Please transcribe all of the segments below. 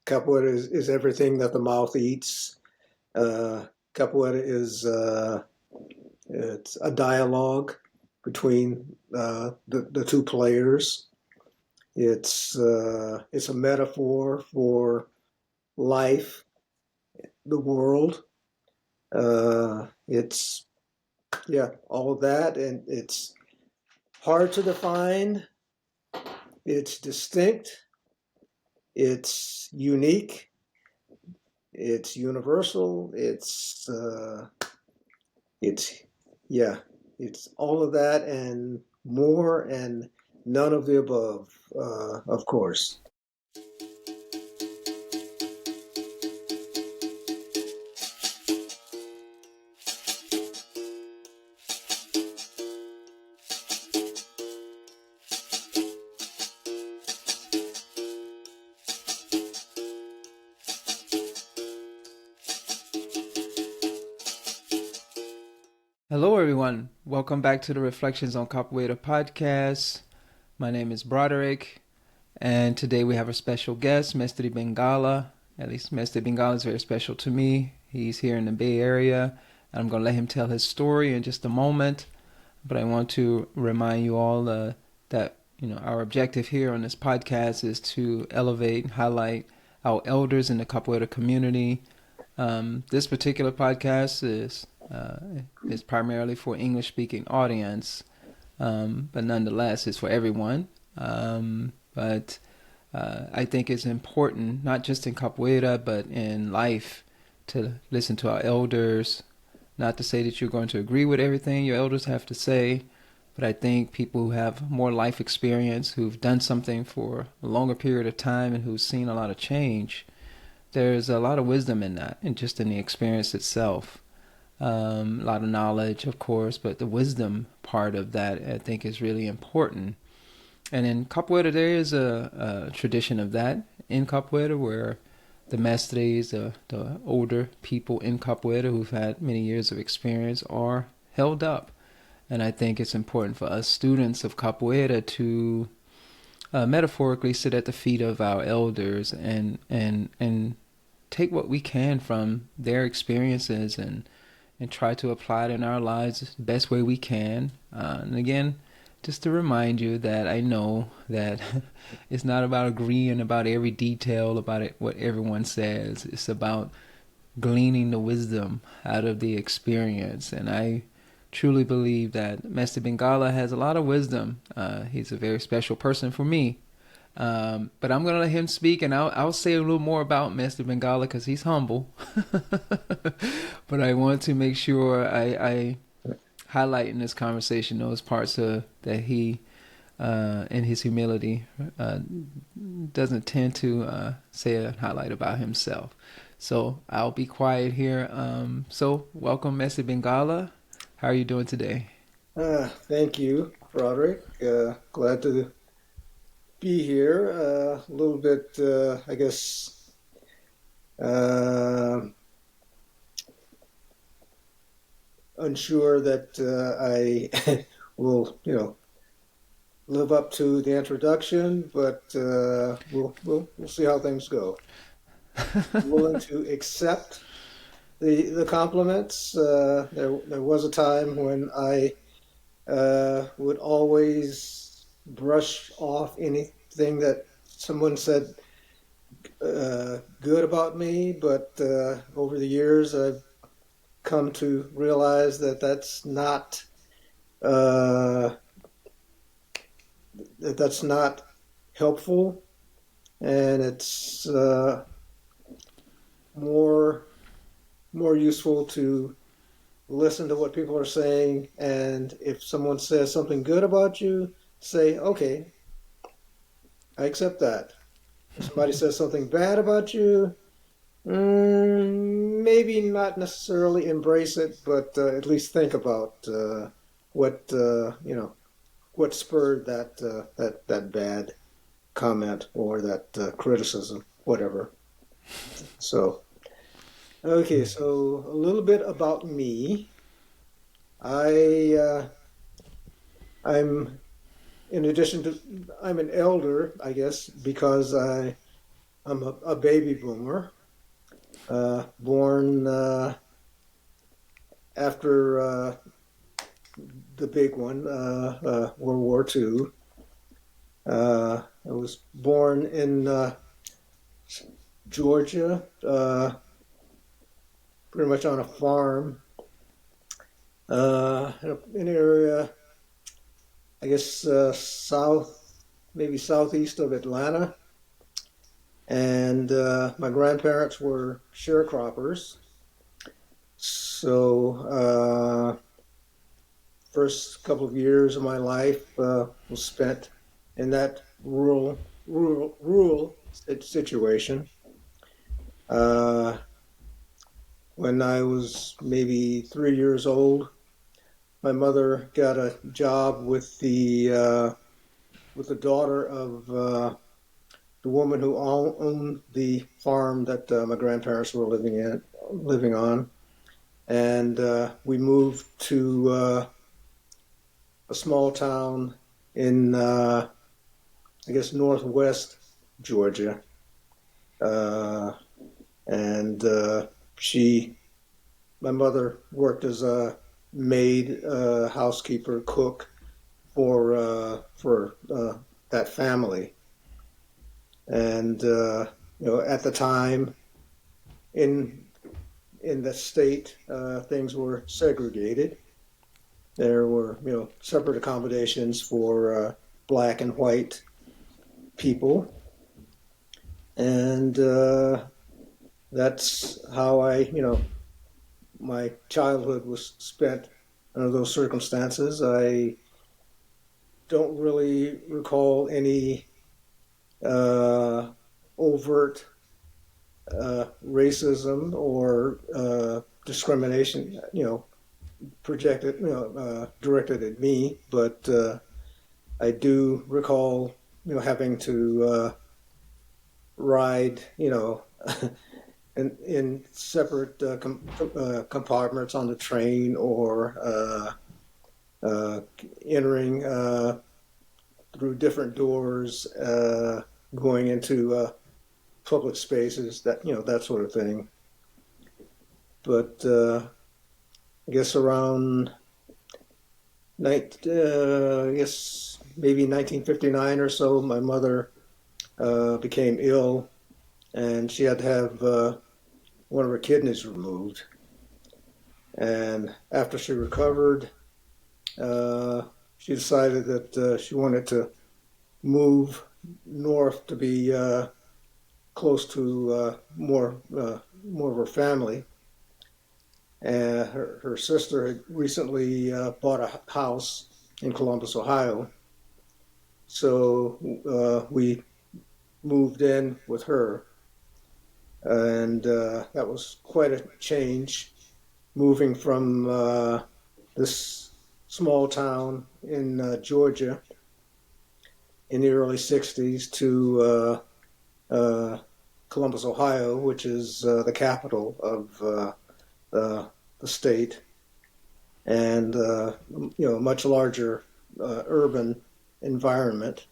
Capoeira is everything that the mouth eats. Capoeira is it's a dialogue between the two players. It's a metaphor for life, the world. It's yeah, all of that, and it's hard to define. It's distinct. It's unique. It's universal. It's yeah, it's all of that and more, and none of the above, of course. Hello, everyone. Welcome back to the Reflections on Capoeira podcast. My name is Broderick, and today we have a special guest, Mestre Bengala. At least Mestre Bengala is very special to me. He's here in the Bay Area, and I'm going to let him tell his story in just a moment. But I want to remind you all that our objective here on this podcast is to elevate and highlight our elders in the Capoeira community. This particular podcast is primarily for English-speaking audience, but nonetheless, it's for everyone. But I think it's important, not just in capoeira, but in life, to listen to our elders. Not to say that you're going to agree with everything your elders have to say, but I think people who have more life experience, who've done something for a longer period of time, and who've seen a lot of change, there's a lot of wisdom in that, and just in the experience itself. A lot of knowledge, of course, but the wisdom part of that, I think, is really important. And in capoeira, there is a tradition of that in capoeira, where the mestres, the older people in capoeira who've had many years of experience, are held up. And I think it's important for us students of capoeira to metaphorically sit at the feet of our elders and take what we can from their experiences and try to apply it in our lives the best way we can. And again, just to remind you that I know that it's not about agreeing about every detail about it, what everyone says. It's about gleaning the wisdom out of the experience. And I truly believe that Mestre Bengala has a lot of wisdom. He's a very special person for me. But I'm going to let him speak, and I'll say a little more about Mestre Bengala because he's humble. But I want to make sure I highlight in this conversation those parts that he, in his humility, doesn't tend to say a highlight about himself. So I'll be quiet here. So welcome, Mestre Bengala. How are you doing today? Thank you, Roderick. Glad to be here. A little bit, I guess, uh, unsure that I will, live up to the introduction, but we'll see how things go. Willing to accept the compliments. There was a time when I would always brush off anything that someone said good about me, but over the years I've come to realize that uh, that's not helpful, and it's more more useful to listen to what people are saying, and if someone says something good about you, say, okay, I accept that. If somebody says something bad about you, maybe not necessarily embrace it, but at least think about what what spurred that bad comment or that criticism, whatever. So, okay, so a little bit about me. I I'm in addition to I'm an elder, I guess, because I'm a baby boomer, born after the big one, World War II. I was born in Georgia, pretty much on a farm in an area, I guess, maybe southeast of Atlanta. And my grandparents were sharecroppers. So, first couple of years of my life was spent in that rural situation. Uh, when I was maybe 3 years old, my mother got a job with the daughter of the woman who owned the farm that my grandparents were living on, and we moved to a small town in I guess northwest Georgia, uh, and she my mother worked as a maid, housekeeper, cook for that family, and at the time in the state, things were segregated. There were separate accommodations for black and white people, and that's how my childhood was spent under those circumstances. I don't really recall any uh, overt racism or discrimination, directed at me. But I do recall, having to ride, in separate compartments on the train, or uh, entering through different doors, going into public spaces, that sort of thing. But I guess around I guess maybe 1959 or so, my mother became ill, and she had to have one of her kidneys removed. And after she recovered, uh, she decided that she wanted to move north to be close to more of her family. And her sister had recently bought a house in Columbus, Ohio. So we moved in with her, and that was quite a change, moving from this small town in Georgia in the early 60s to uh, Columbus, Ohio, which is the capital of the state, and a much larger urban environment.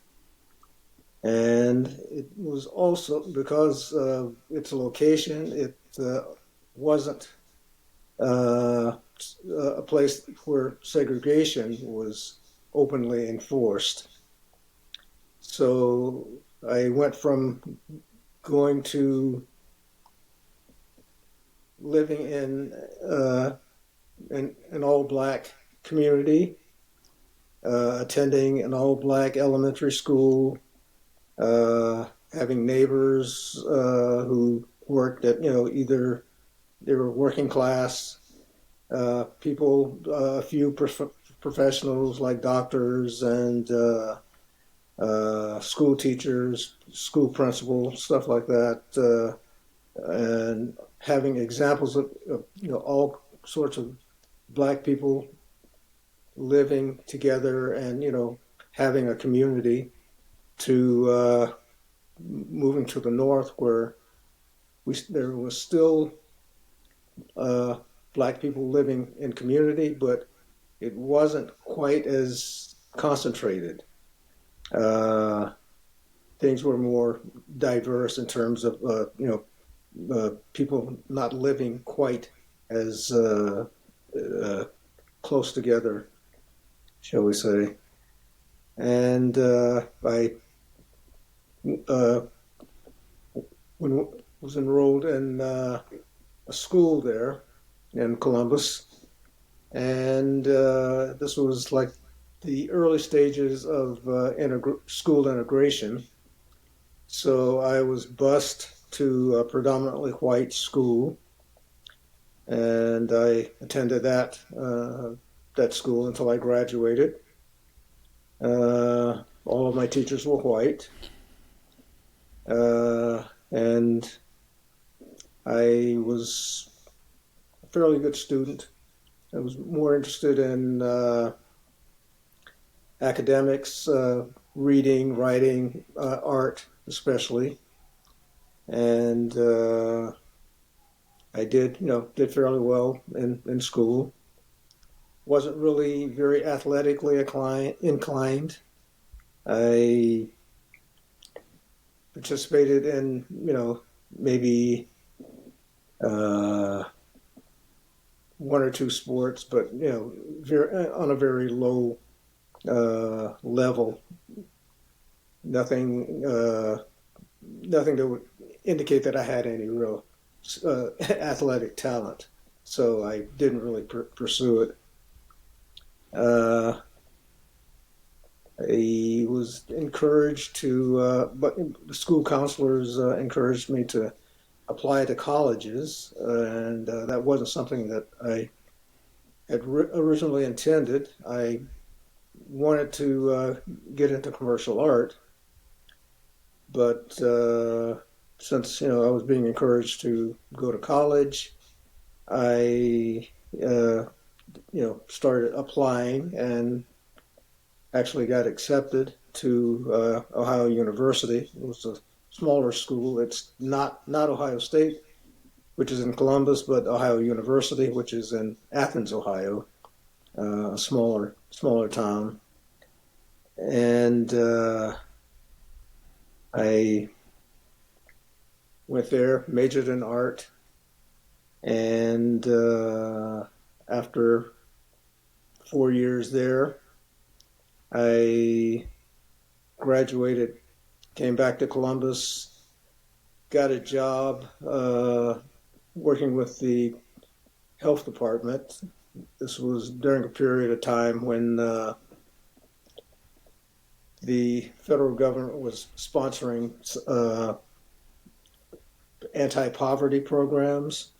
And it was also, because of its location, it wasn't uh, a place where segregation was openly enforced. So I went from going to living in an all black community, attending an all black elementary school, having neighbors who worked at, either they were working class people, a few professionals like doctors and school teachers, school principals, stuff like that, and having examples of all sorts of black people living together, and having a community, to moving to the north, where there was still uh, black people living in community, but it wasn't quite as concentrated. Uh, things were more diverse in terms of people not living quite as close together, shall we say. And I uh, when I was enrolled in a school there in Columbus, and this was like the early stages of school integration. So I was bused to a predominantly white school, and I attended that school until I graduated. All of my teachers were white, and I was a fairly good student. I was more interested in academics, reading, writing, art, especially, and I did fairly well in school. Wasn't really very athletically inclined. I participated in maybe uh, one or two sports, but on a very low level. Nothing nothing that would indicate that I had any real athletic talent. So I didn't really pursue it. Uh, I was encouraged but the school counselors encouraged me to apply to colleges, and that wasn't something that I had originally intended. I wanted to get into commercial art, but since I was being encouraged to go to college, I started applying and actually got accepted to Ohio University. It was a smaller school. It's not Ohio State, which is in Columbus, but Ohio University, which is in Athens, Ohio, a smaller town. And I went there, majored in art, and after 4 years there, I graduated, came back to Columbus, got a job working with the health department. This was during a period of time when the federal government was sponsoring anti-poverty programs,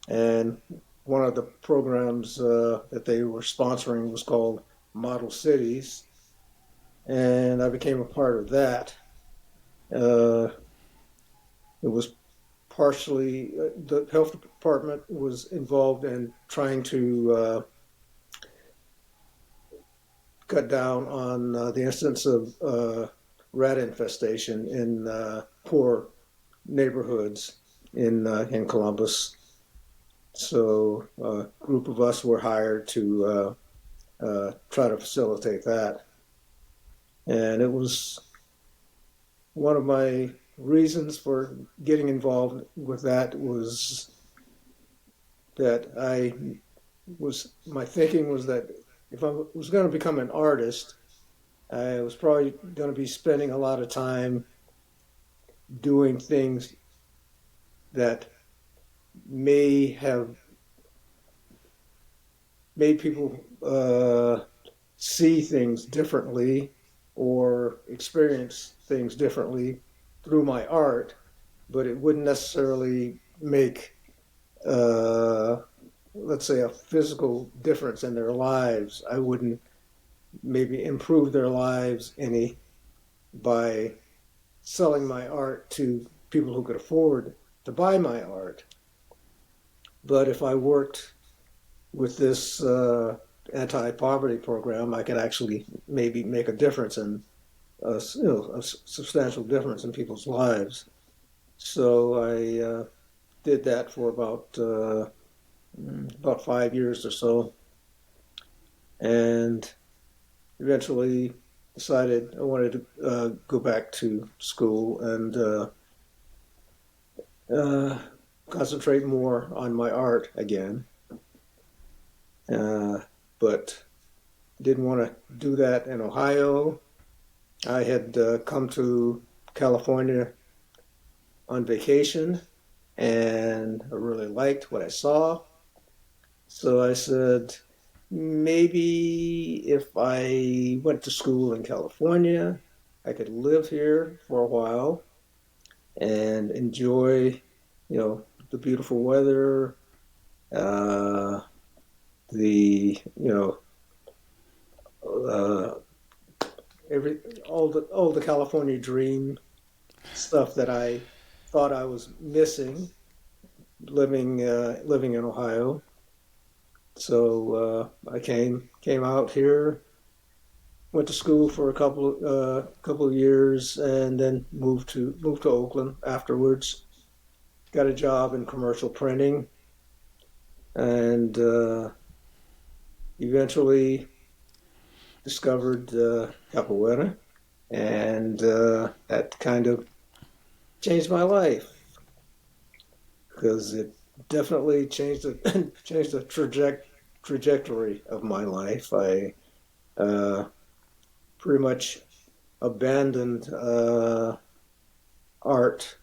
and one of the programs that they were sponsoring was called Model Cities, and I became a part of that. Uh, it was partially the health department was involved in trying to cut down on the incidence of rat infestation in poor neighborhoods in Columbus. So a group of us were hired to try to facilitate that, and it was one of my reasons for getting involved with that was that my thinking was that if I was going to become an artist, I was probably going to be spending a lot of time doing things that may have made people see things differently or experience things differently through my art, but it wouldn't necessarily make, uh, let's say, a physical difference in their lives. I wouldn't maybe improve their lives any by selling my art to people who could afford to buy my art. But if I worked with this anti-poverty program, I could actually maybe make a difference in a substantial difference in people's lives. So I did that for about 5 years or so, and eventually decided I wanted to go back to school and uh, concentrate more on my art again. Uh, but didn't want to do that in Ohio. I had come to California on vacation and I really liked what I saw. So I said, maybe if I went to school in California, I could live here for a while and enjoy, the beautiful weather, uh, the, uh, every all the California dream stuff that I thought I was missing living in Ohio. So I came out here, went to school for a couple of years, and then moved to Oakland afterwards. Got a job in commercial printing, and eventually discovered capoeira, and that kind of changed my life because it definitely changed the changed the trajectory of my life. I uh, pretty much abandoned art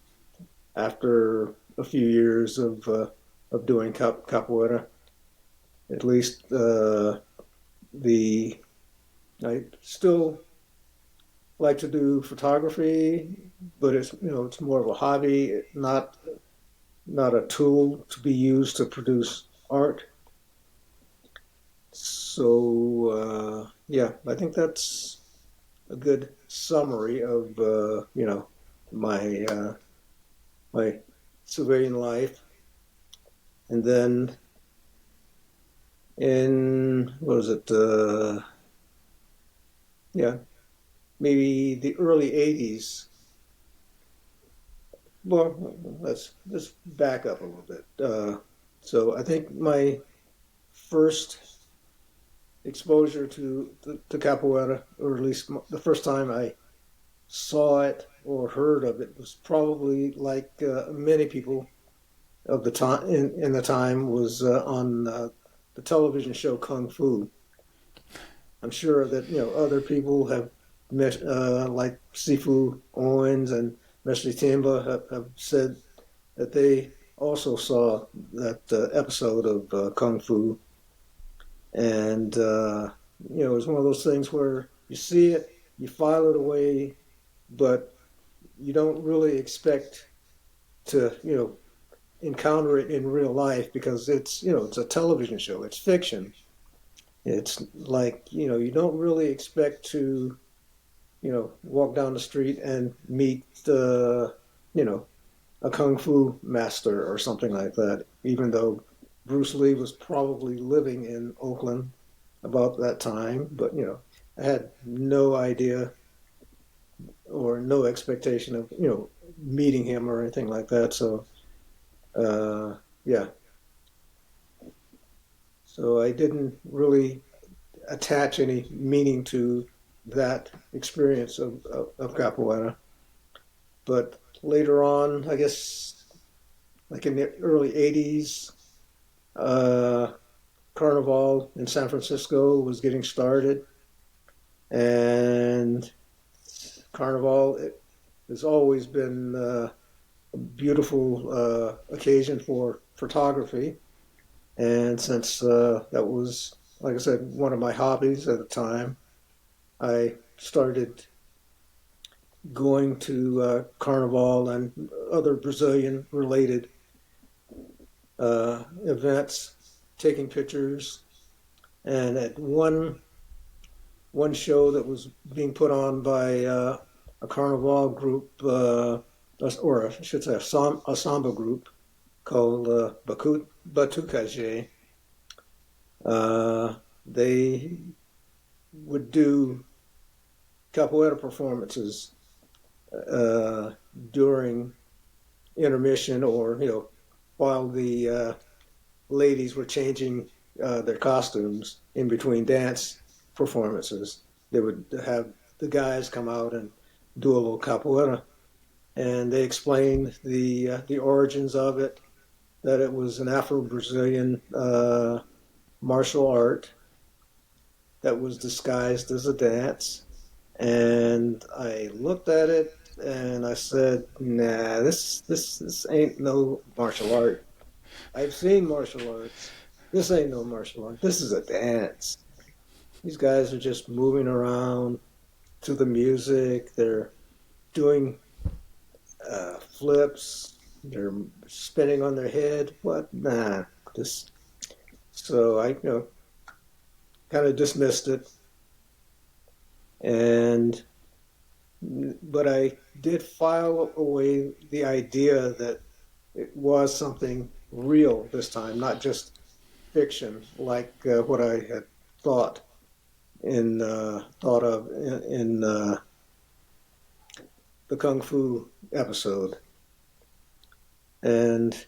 after a few years of doing capoeira. At least the I still like to do photography, but it's more of a hobby, not a tool to be used to produce art. So yeah, I think that's a good summary of my my civilian life. And then in what was it? Yeah, maybe the early '80s. Well, let's back up a little bit. So I think my first exposure to capoeira, or at least the first time I saw it or heard of it, was probably like many people of the time in the time was on the television show Kung Fu. I'm sure that other people have met, like Sifu Owens and Mestre have said that they also saw that episode of Kung Fu, and it's one of those things where you see it, you file it away, but you don't really expect to encounter it in real life because it's a television show, it's fiction. It's like you don't really expect to walk down the street and meet you know a kung fu master or something like that, even though Bruce Lee was probably living in Oakland about that time. But I had no idea or no expectation of meeting him or anything like that. So yeah, so I didn't really attach any meaning to that experience of capoeira. But later on, I guess like in the early '80s, uh, Carnival in San Francisco was getting started, and Carnival has always been a beautiful occasion for photography. And since that was, like I said, one of my hobbies at the time, I started going to Carnival and other Brazilian related events, taking pictures. And at one show that was being put on by a Carnival group, or I should say a samba group called Batucage, they would do capoeira performances uh, during intermission, or while the ladies were changing their costumes in between dance performances. They would have the guys come out and do a little capoeira, and they explained the origins of it, that it was an Afro-Brazilian martial art that was disguised as a dance. And I looked at it and I said, "Nah, this ain't no martial art. I've seen martial arts. This ain't no martial art. This is a dance. These guys are just moving around to the music. They're doing flips. They're spinning on their head. What? Nah, this." So I, kind of dismissed it, and but I did file away the idea that it was something real this time, not just fiction, like what I had thought thought of in the kung fu episode. And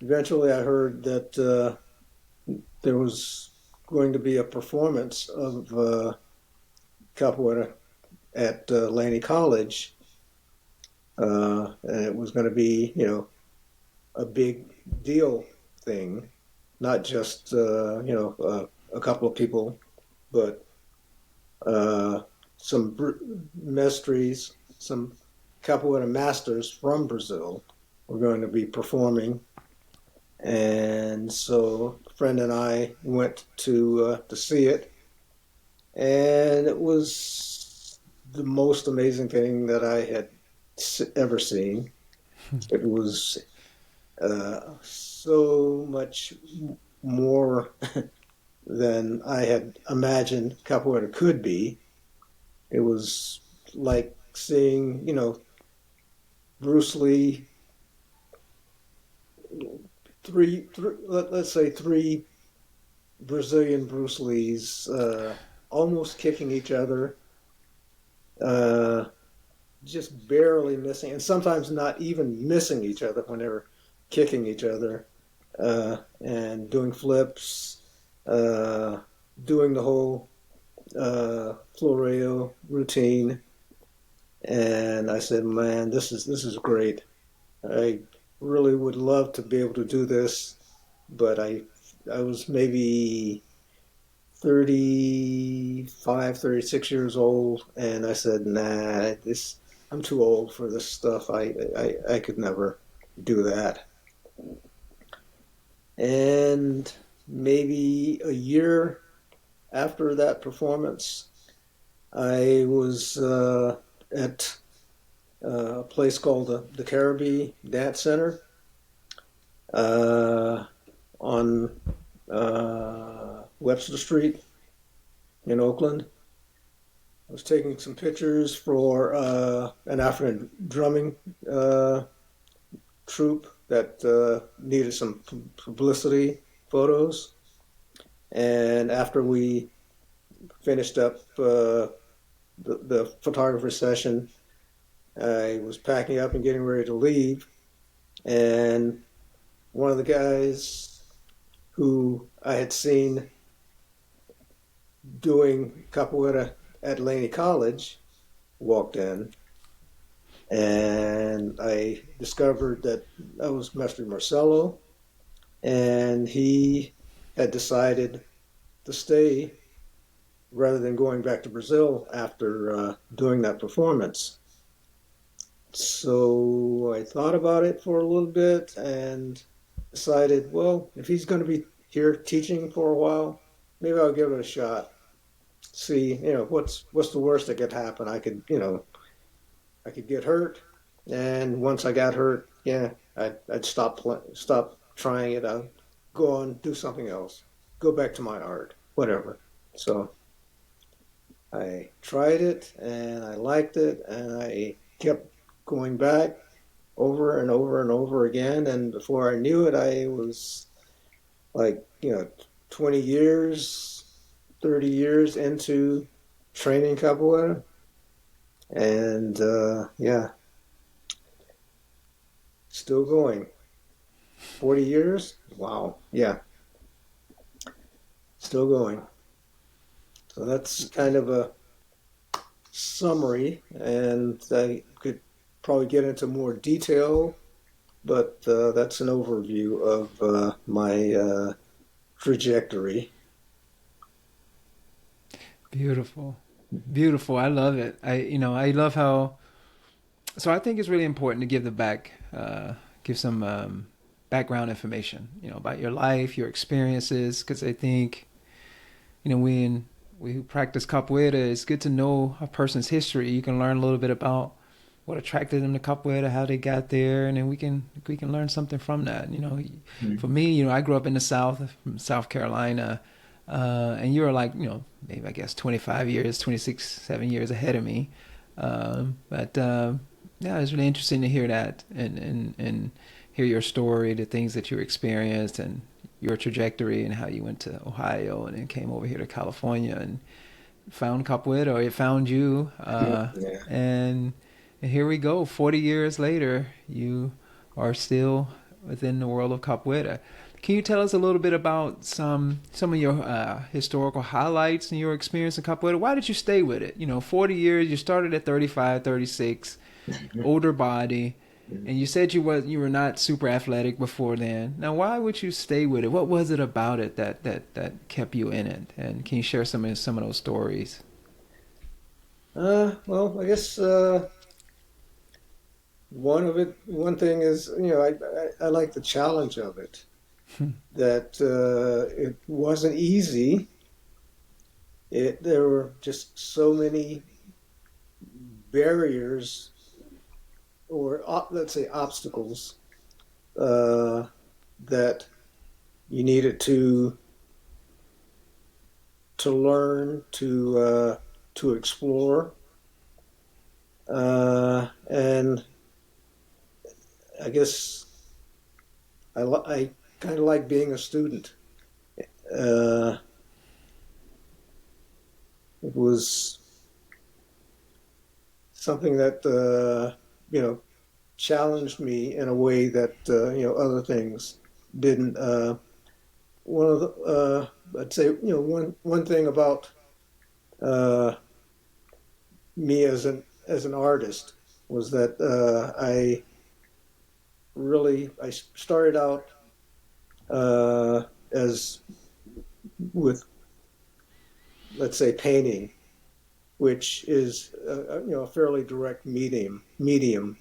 eventually, I heard that there was going to be a performance of capoeira at Laney College, and it was going to be, a big deal thing, not just a couple of people, but uh, some mestres, some capoeira masters from Brazil were going to be performing, and so a friend and I went to see it, and it was the most amazing thing that I had ever seen. It was so much more than I had imagined capoeira could be. It was like seeing, Bruce Lee, let's say three Brazilian Bruce Lees almost kicking each other, uh, just barely missing, and sometimes not even missing each other when they were kicking each other, and doing flips, uh, doing the whole floreo routine. And I said, "Man, this is great. I really would love to be able to do this, but I was maybe 35, 36 years old, and I said, nah, this I'm too old for this stuff. I could never do that." And maybe a year after that performance, I was at a place called the Caribbean Dance Center uh, on Webster Street in Oakland. I was taking some pictures for an African drumming troupe that needed some publicity photos. And after we finished up the photographer session, I was packing up and getting ready to leave. And one of the guys who I had seen doing capoeira at Laney College walked in, and I discovered that that was Mestre Marcelo, and he had decided to stay rather than going back to Brazil after doing that performance. So I thought about it for a little bit and decided, well, if he's going to be here teaching for a while, maybe I'll give it a shot. See, what's the worst that could happen? I could get hurt, and once I got hurt, yeah, I'd stop trying it out, go on, do something else, go back to my art, whatever. So I tried it, and I liked it, and I kept going back over and over and over again, and before I knew it, I was like 20 years, 30 years into training capoeira, and yeah, still going. 40 years? Wow. Yeah, still going. So that's kind of a summary, and I could probably get into more detail, but that's an overview of my trajectory. Beautiful. Beautiful. I love it. I love how. So I think it's really important to give some background information, about your life, your experiences, because I think, we who practice capoeira, it's good to know a person's history. You can learn a little bit about what attracted them to capoeira, how they got there, and then we can learn something from that. For me, I grew up in the South, from South Carolina, and you're like, maybe I guess 25 years, 26, 7 years ahead of me. But Yeah, it's really interesting to hear that and hear your story, the things that you experienced, and your trajectory, and how you went to Ohio and then came over here to California and found capoeira, or it found you. Yeah. And here we go. 40 years later, you are still within the world of capoeira. Can you tell us a little bit about some of your historical highlights in your experience in capoeira? Why did you stay with it? 40 years. You started at 35, 36, older body, and you said you were not super athletic before then. Now, why would you stay with it? What was it about it that kept you in it? And can you share some of those stories? Well, I guess one thing is, I like the challenge of it. That it wasn't easy. There were just so many barriers, or let's say obstacles, uh, that you needed to learn to explore, and I guess I kind of like being a student. Uh, it was something that challenged me in a way that other things didn't. One of the I'd say one thing about uh, me as an artist was that I started out as with, let's say, painting, which is a fairly direct medium,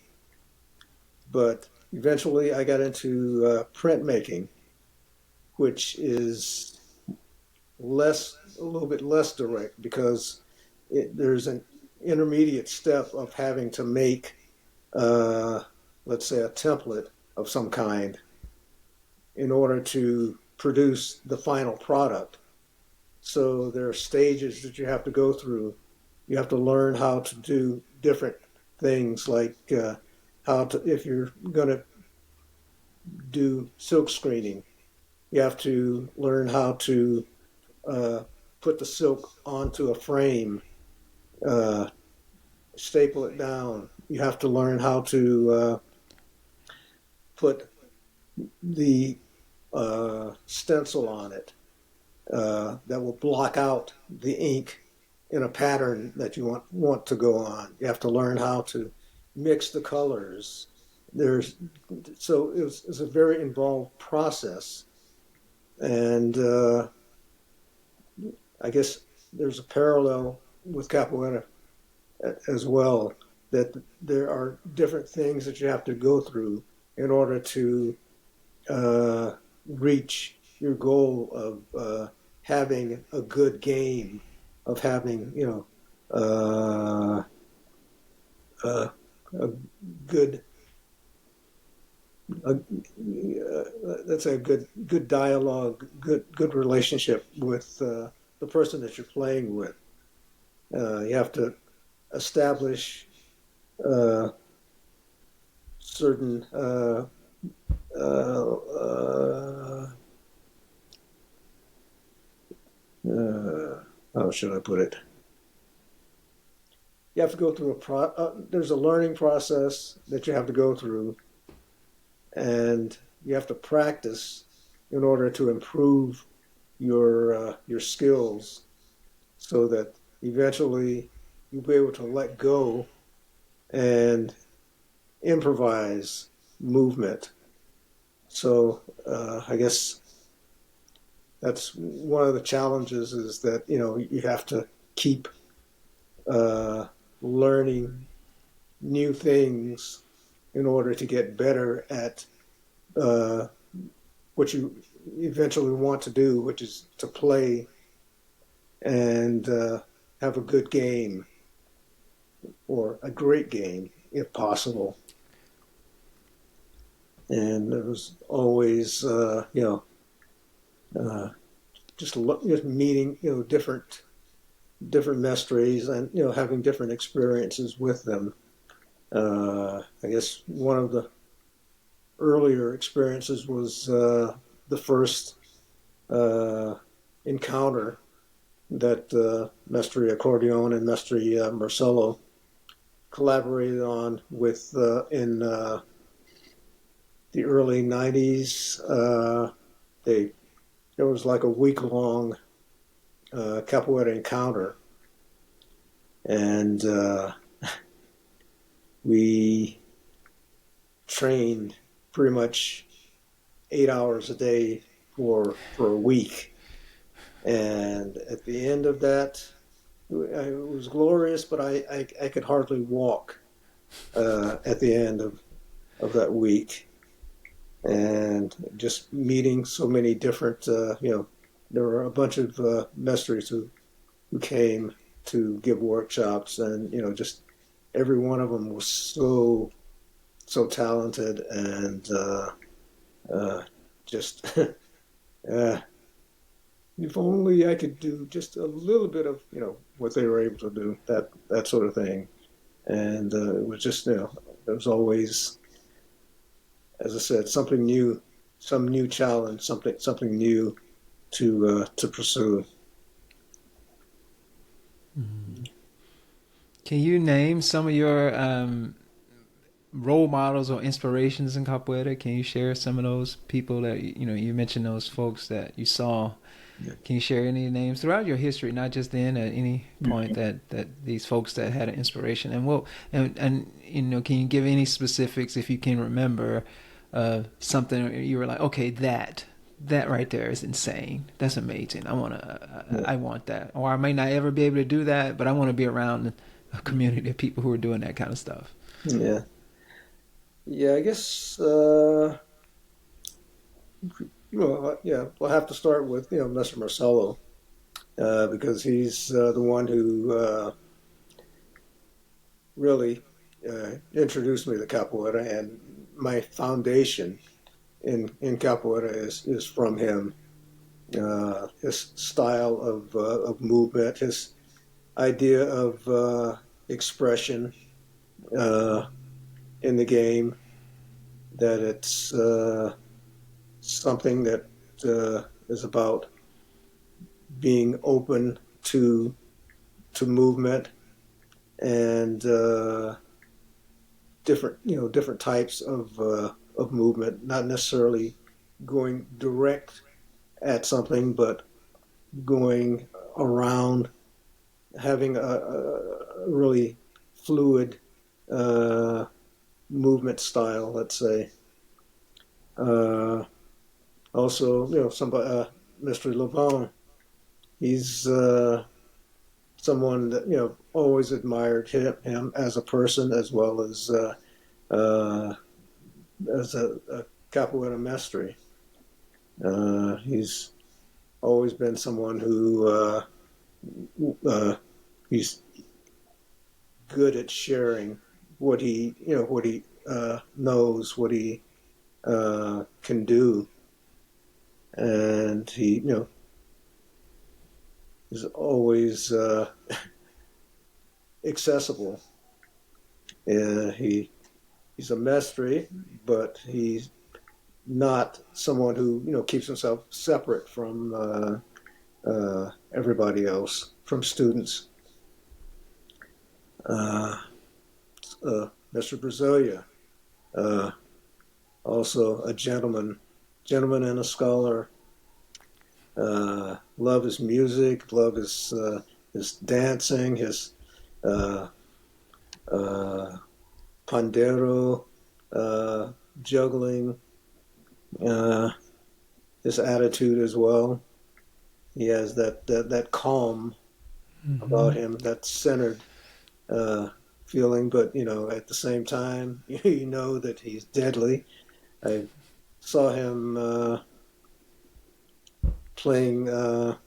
but eventually I got into printmaking, which is a little bit less direct, because there's an intermediate step of having to make, uh, let's say, a template of some kind in order to produce the final product. So there are stages that you have to go through. You have to learn how to do different things, like how to, if you're going to do silk screening, you have to learn how to uh, put the silk onto a frame, uh, staple it down. You have to learn how to put the stencil on it that will block out the ink in a pattern that you want to go on. You have to learn how to mix the colors. There's so it's a very involved process, and I guess there's a parallel with capoeira as well. That there are different things that you have to go through in order to reach your goal of having a good game, of having uh, a good a, let's say a good dialogue, good relationship with the person that you're playing with. You have to establish uh, certain uh, uh, how should I put it? You have to go through there's a learning process that you have to go through, and you have to practice in order to improve your skills, so that eventually you'll be able to let go and improvise movement. So I guess that's one of the challenges is that you have to keep uh, learning new things in order to get better at uh, what you eventually want to do, which is to play and have a good game or a great game if possible. And it was always, uh, just meeting, different mestres and having different experiences with them. I guess one of the earlier experiences was the first uh, encounter that Mestre Accordion and Mestre Marcello collaborated on with in the early '90s. They It was like a week long capoeira encounter, and we trained pretty much 8 hours a day for a week. And at the end of that, it was glorious, but I could hardly walk at the end of that week. And just meeting so many different, there were a bunch of mestres who came to give workshops, and just every one of them was so talented and uh, just uh, if only I could do just a little bit of what they were able to do, that sort of thing. And it was just there was always, as I said, something new, some new challenge, something new to pursue. Can you name some of your role models or inspirations in capoeira? Can you share some of those people that you mentioned those folks that you saw? Yeah. Can you share any names throughout your history, not just then, at any point that these folks that had an inspiration? And can you give any specifics if you can remember something you were like, okay, that right there is insane. That's amazing. Yeah. I want that. Or I may not ever be able to do that, but I want to be around a community of people who are doing that kind of stuff. Yeah. Yeah, I guess yeah, we'll have to start with Mr. Marcello because he's the one who really introduced me to capoeira, and my foundation in capoeira is from him. His style of movement, his idea of expression uh, in the game, that it's something that is about being open to movement and different types of movement, not necessarily going direct at something, but going around, having a really fluid uh, movement style, let's say. Uh, Also, somebody, Mr. Levon, he's someone that always admired him as a person as well uh, as a capoeira mestre. He's always been someone who uh, he's good at sharing what he knows, what he can do, and he is always accessible. He's a mestre, but he's not someone who keeps himself separate from everybody else, from students. Uh, Mr. Brasilia, uh, also a gentleman and a scholar. Love his music, love his dancing, his uh, uh, pandero, uh, juggling, uh, his attitude as well. He has that calm about Mm-hmm. him, that centered uh, feeling, but at the same time, you know that he's deadly. I saw him playing a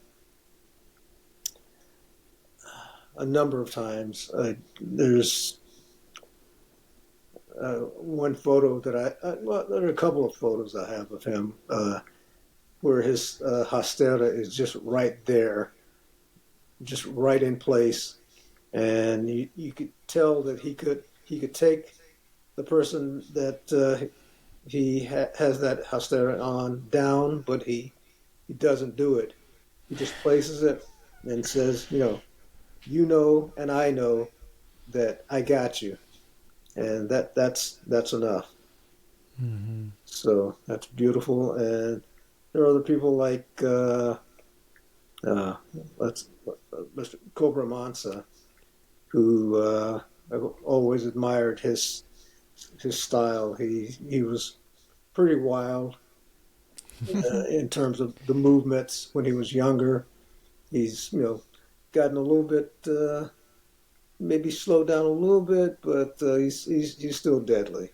number of times. There's one photo that well, there are a couple of photos I have of him where his hostera is just right there, just right in place, and you could tell that he could take the person that has that hostera on down, but he doesn't do it. He just places it and says, and I know that I got you, and that's enough. Mm-hmm. So that's beautiful. And there are other people like uh, let's Mr. Cobra Mansa, who I've always admired his style. He was pretty wild in terms of the movements when he was younger. He's gotten a little bit maybe slowed down a little bit, but he's still deadly.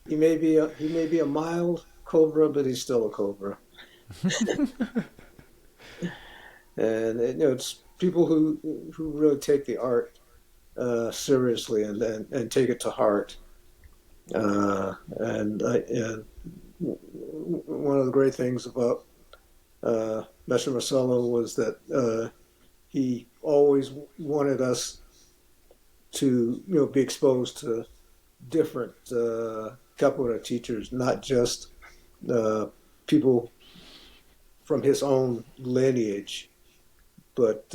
He may be a mild cobra, but he's still a cobra. And it's people who really take the art seriously and take it to heart. And one of the great things about Mestre Marcelo was that he always wanted us to be exposed to different capoeira teachers, not just uh, people from his own lineage, but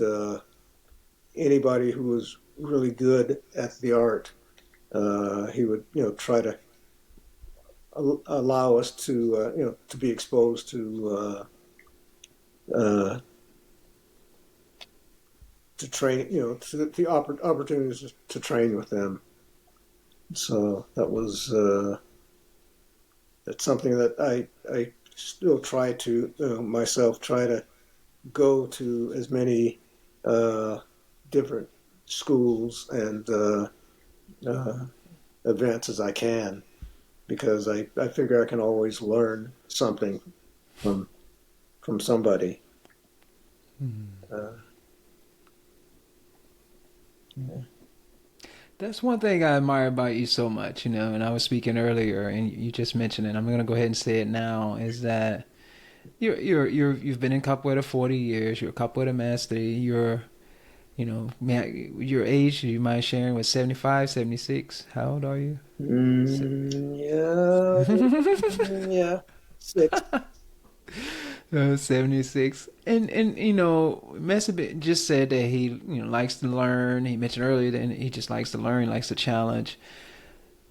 anybody who was really good at the art. He would try to allow us to be exposed uh, to train to the opportunities to train with them. So that's something that I still try to myself try to go to as many uh, different schools and uh, events as I can, because I figure I can always learn something from from somebody. Uh, That's one thing I admire about you so much, and I was speaking earlier, and you just mentioned it. I'm gonna go ahead and say it now. Is that you've been in capoeira 40 years. You're a capoeira master. Your age. Do you mind sharing? Was 75, 76? How old are you? yeah, yeah, six. 76. And Messi just said that he likes to learn. He mentioned earlier that he just likes to learn, likes to challenge.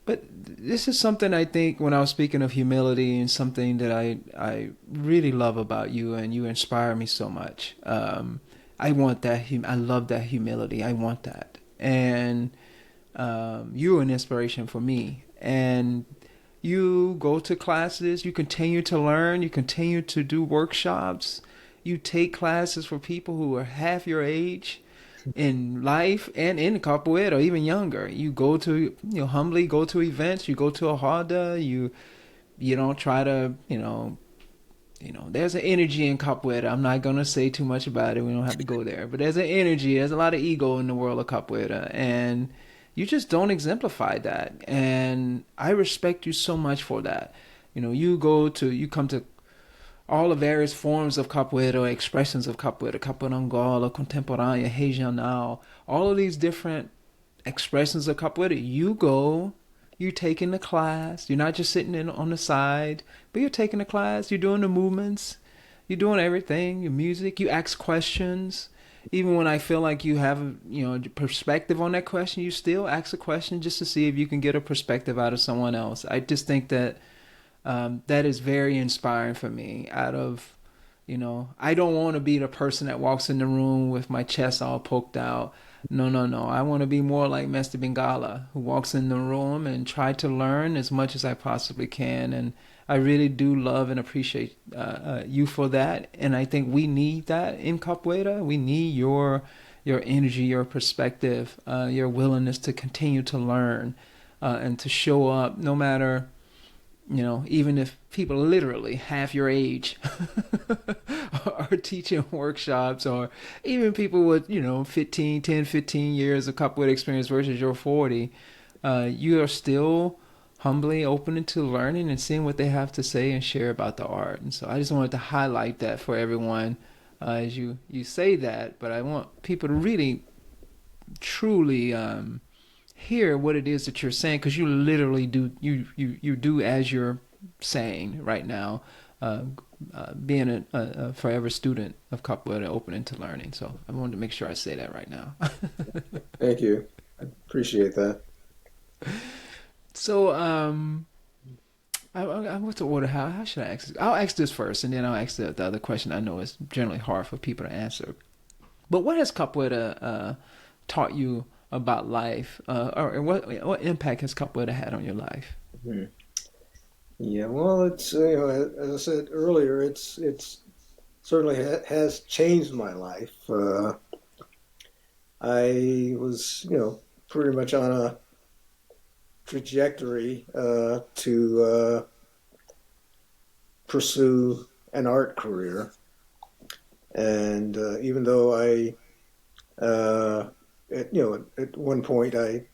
But this is something I think when I was speaking of humility, and something that I really love about you, and you inspire me so much. I want that. I love that humility. I want that. And you're an inspiration for me. And you go to classes, you continue to learn, you continue to do workshops, you take classes for people who are half your age in life and in capoeira, even younger. You go to, humbly go to events, you go to a roda, you don't try to, there's an energy in capoeira. I'm not gonna say too much about it. We don't have to go there, but there's an energy. There's a lot of ego in the world of capoeira, and you just don't exemplify that. And I respect you so much for that. You come to all the various forms of capoeira, expressions of capoeira, capoeira Angola, contemporânea, regional, all of these different expressions of capoeira. You go, you're taking the class. You're not just sitting in on the side, but you're taking the class. You're doing the movements. You're doing everything. Your music. You ask questions. Even when I feel like you have perspective on that question, you still ask a question just to see if you can get a perspective out of someone else. I just think that that is very inspiring for me. I don't want to be the person that walks in the room with my chest all poked out. No, no, no. I want to be more like Mestre Bengala, who walks in the room and try to learn as much as I possibly can. And I really do love and appreciate you for that. And I think we need that in Capoeira. We need your energy, your perspective, your willingness to continue to learn and to show up, no matter even if people literally half your age are teaching workshops, or even people with 15 years of couple experience versus your 40, you are still humbly open to learning and seeing what they have to say and share about the art. And so I just wanted to highlight that for everyone, as you say that. But I want people to really truly hear what it is that you're saying, because you literally do, you do as you're saying right now, uh, being a forever student of capoeira, open into learning. So I wanted to make sure I say that right now. Thank you. I appreciate that. So what's the order? How should I ask this? I'll ask this first, and then I'll ask the other question. I know it's generally hard for people to answer. But what has capoeira taught you about life, or what impact has capoeira had on your life? Hmm. Yeah, well, it's as I said earlier, it's certainly has changed my life. I was pretty much on a trajectory to pursue an art career, and even though at one point I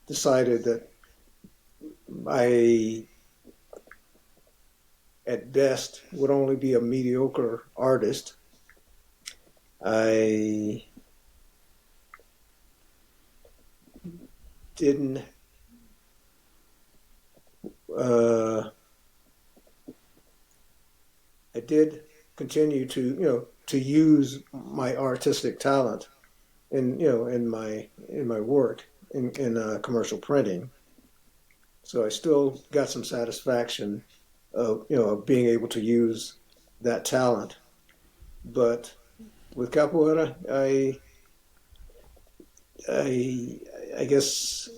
decided that I at best would only be a mediocre artist. I didn't uh, I did continue to to use my artistic talent in my work in commercial printing. So I still got some satisfaction of of being able to use that talent. But with capoeira, I I guess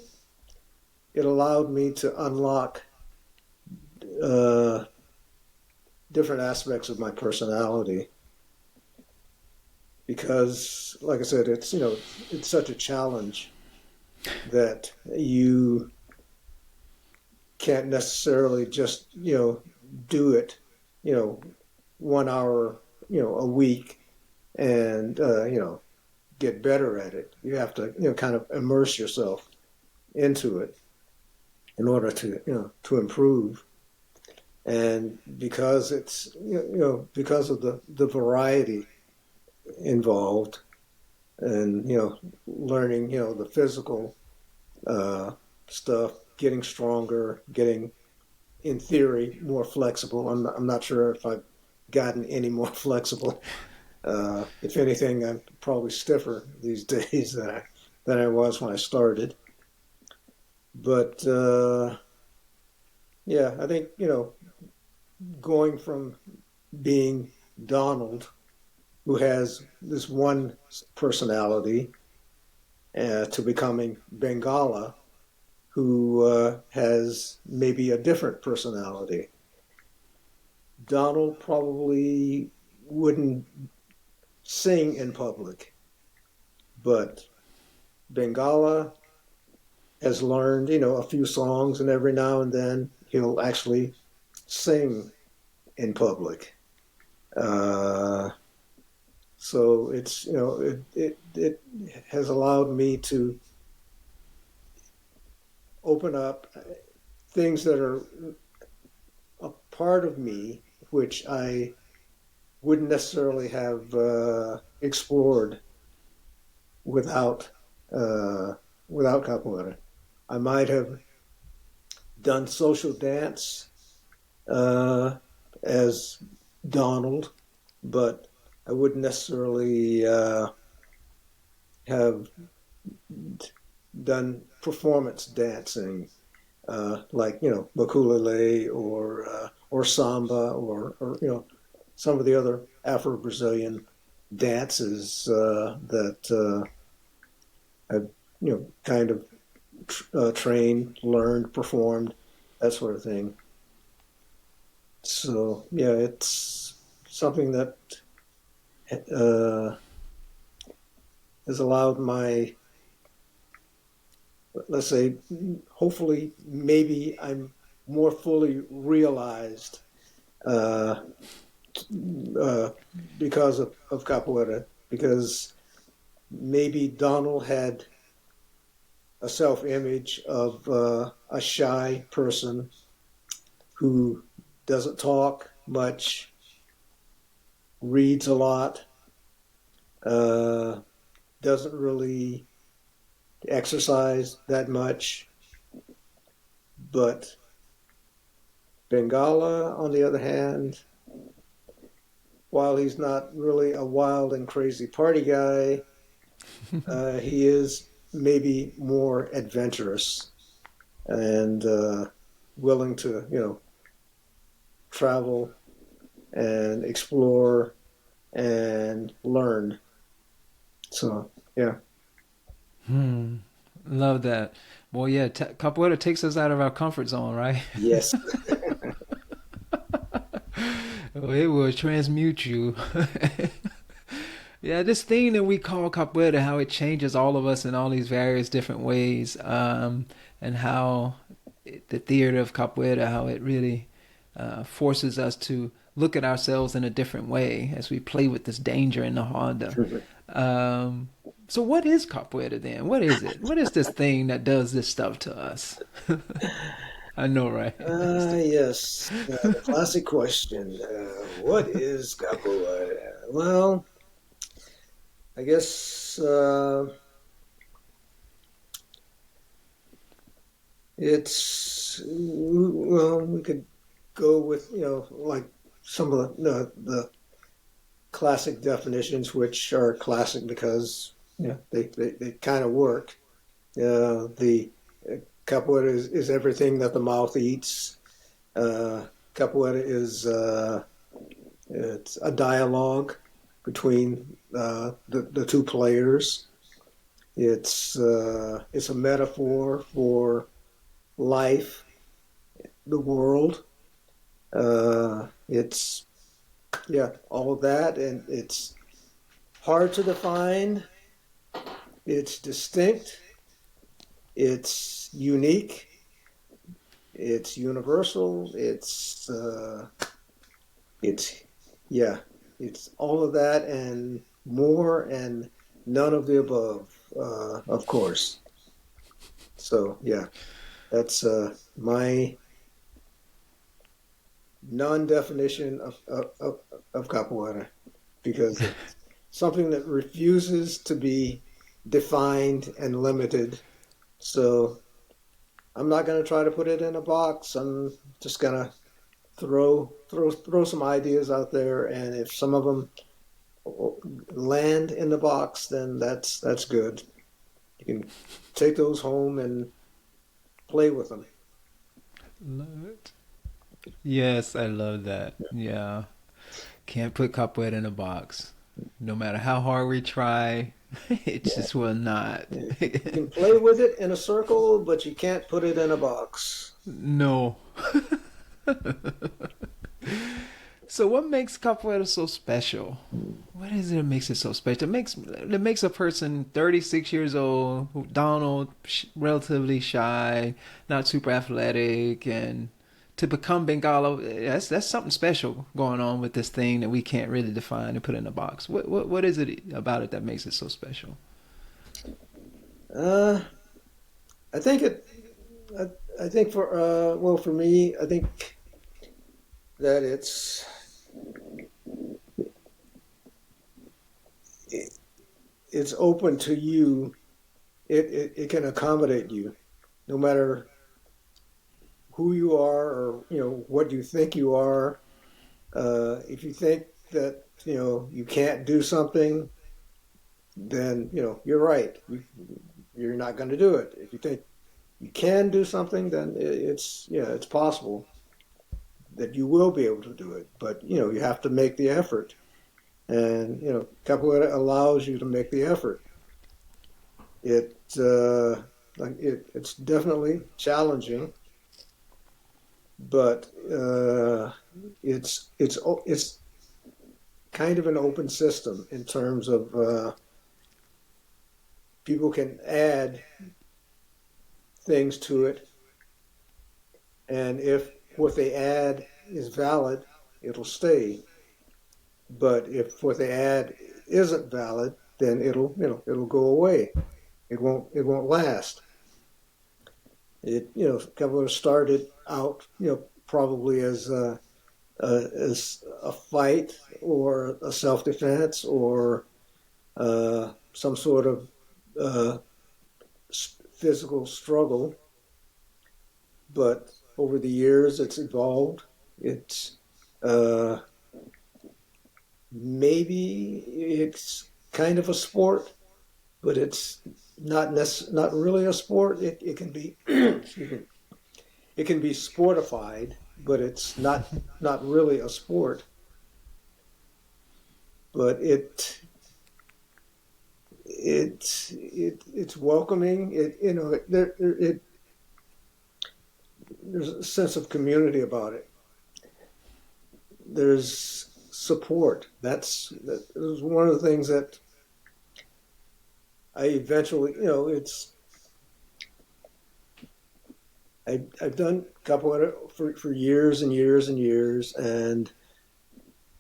it allowed me to unlock uh, different aspects of my personality because, like I said, it's such a challenge that you can't necessarily just do it you know 1 hour a week and get better at it. You have to kind of immerse yourself into it in order to to improve. And because it's because of the variety involved and learning the physical uh, stuff, getting stronger, getting in theory more flexible. I'm not sure if I've gotten any more flexible. If anything, I'm probably stiffer these days than I was when I started. But yeah, I think going from being Donald, who has this one personality, to becoming Bengala, who has maybe a different personality. Donald probably wouldn't sing in public, but Bengala has learned, a few songs, and every now and then he'll actually sing in public. Uh, so it's it has allowed me to open up things that are a part of me which I wouldn't necessarily have explored without uh, without capoeira. I might have done social dance uh, as Donald, but I wouldn't necessarily have done performance dancing like ukulele or samba or some of the other Afro Brazilian dances that I've kind of trained, learned, performed, that sort of thing. So yeah, it's something that uh, has allowed my, let's say, hopefully, maybe I'm more fully realized uh, uh, because of capoeira. Because maybe Donald had a self image of a shy person who doesn't talk much, reads a lot, uh, doesn't really exercise that much. But Bengala, on the other hand, while he's not really a wild and crazy party guy, he is maybe more adventurous and willing to, travel and explore and learn. So, yeah. Hmm. Love that. Well, yeah, capoeira takes us out of our comfort zone, right? Yes. It will transmute you. Yeah, this thing that we call capoeira, how it changes all of us in all these various different ways, and how the theater of capoeira, how it really forces us to look at ourselves in a different way as we play with this danger in the Honda. Um, so, what is capoeira then? What is it? What is this thing that does this stuff to us? I know, right? Yes. The classic question. What is capoeira? Well, I guess well, we could go with, like some of the classic definitions, which are classic because, they kind of work. The capoeira is everything that the mouth eats. Capoeira is it's a dialogue between the two players. It's a metaphor for life, the world. It's yeah, all of that, and it's hard to define. It's distinct. It's unique. It's universal. It's yeah, it's all of that and more, and none of the above, of course. So yeah, that's my non-definition of capoeira because it's something that refuses to be defined and limited. So I'm not going to try to put it in a box. I'm just going to throw some ideas out there, and if some of them land in the box, then that's good. You can take those home and play with them. Love it. Yes, I love that. Yeah. Can't put capoeira in a box. No matter how hard we try, it Yeah, just will not. you can play with it in a circle, but you can't put it in a box. No. So what makes capoeira so special? What is it that makes it so special? It makes a person 36 years old, Donald, relatively shy, not super athletic, and to become Bengala. That's something special going on with this thing that we can't really define and put in a box. What is it about it that makes it so special? Uh, I think it. I think for well, for me, I think that it, it's open to you. It can accommodate you, no matter who you are or what you think you are. If you think that you can't do something, then you're right. You're not going to do it. If you think you can do something, then it's possible that you will be able to do it. But you have to make the effort, and capoeira allows you to make the effort. It uh, it's definitely challenging, but it's kind of an open system in terms of people can add things to it, and if what they add is valid, it'll stay. But if what they add isn't valid, then it'll go away. It won't last. Capoeira started out probably as a fight or a self defense or some sort of uh, physical struggle, but over the years it's evolved. It's uh, maybe it's kind of a sport, but it's not really a sport. It can be excuse me, it can be sportified, but it's not really a sport. But it's welcoming. There's a sense of community about it. There's support. That was one of the things that I eventually, it's I've done capoeira for years and years and years, and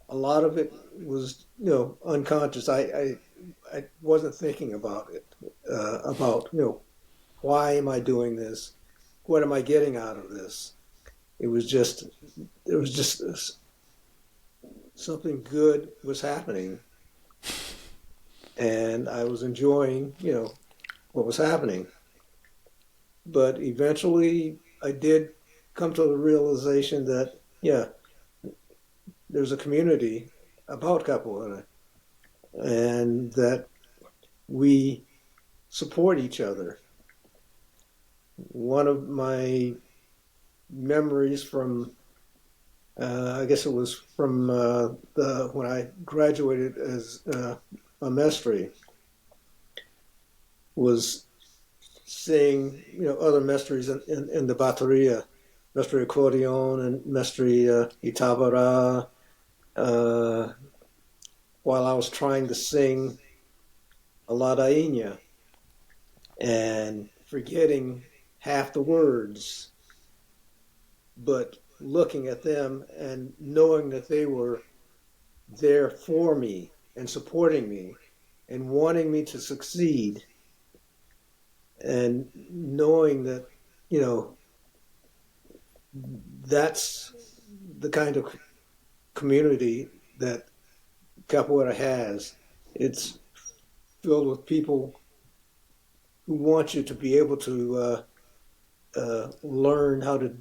a lot of it was unconscious. I wasn't thinking about it, about why am I doing this? What am I getting out of this? It was just it was just something good was happening, and I was enjoying what was happening. But eventually, I did come to the realization that yeah, there's a community about capoeira, and that we support each other. One of my memories from I guess it was from the when I graduated as a mestre was seeing other mestres in the bateria, mestre accordion and mestre itabara, uh, while I was trying to sing a ladainha and forgetting half the words, but looking at them and knowing that they were there for me and supporting me and wanting me to succeed, and knowing that you know that's the kind of community that capoeira has. It's filled with people who want you to be able to learn how to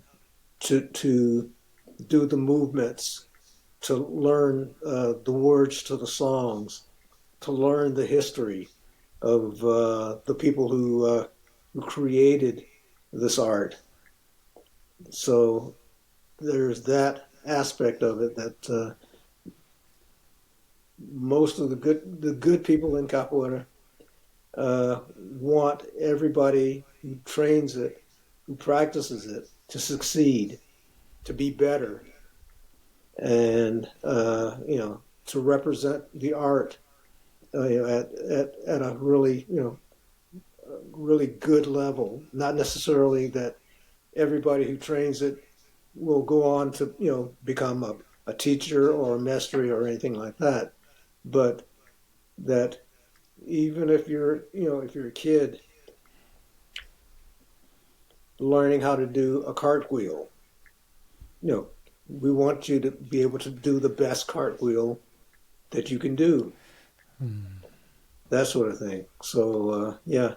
do the movements, to learn the words to the songs, to learn the history of the people who created this art. So there's that aspect of it that most of the good people in capoeira want everybody who trains it, who practices it, to succeed, to be better, and to represent the art at a really really good level. Not necessarily that everybody who trains it will go on to become a teacher or a mestre or anything like that, but that even if you're a kid learning how to do a cartwheel, you know we want you to be able to do the best cartwheel that you can do, that sort of thing. So yeah,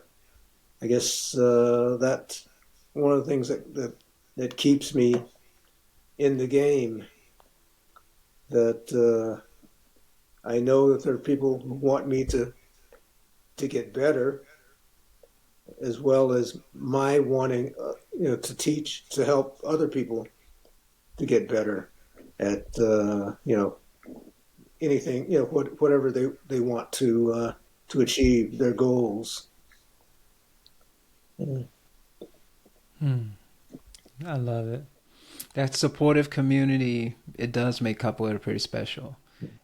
I guess that's one of the things that keeps me in the game. That I know that there are people who want me to get better, as well as my wanting to teach, to help other people to get better at anything, whatever they want to achieve their goals. Mm. Hmm. I love it. That supportive community, it does make capoeira pretty special.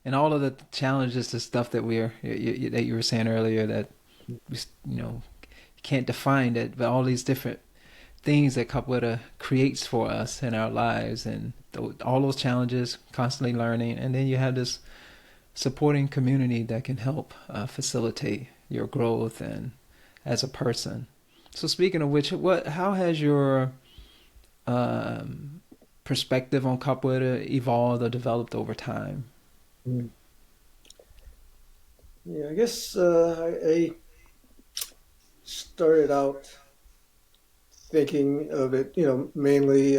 And all of the challenges, the stuff that that you were saying earlier, that you know you can't define it, but all these different things that capoeira creates for us in our lives, and all those challenges, constantly learning, and then you have this supporting community that can help facilitate your growth and as a person. So speaking of which, how has your um, perspective on capoeira evolved or developed over time? Mm. Yeah, I guess I started out thinking of it, mainly,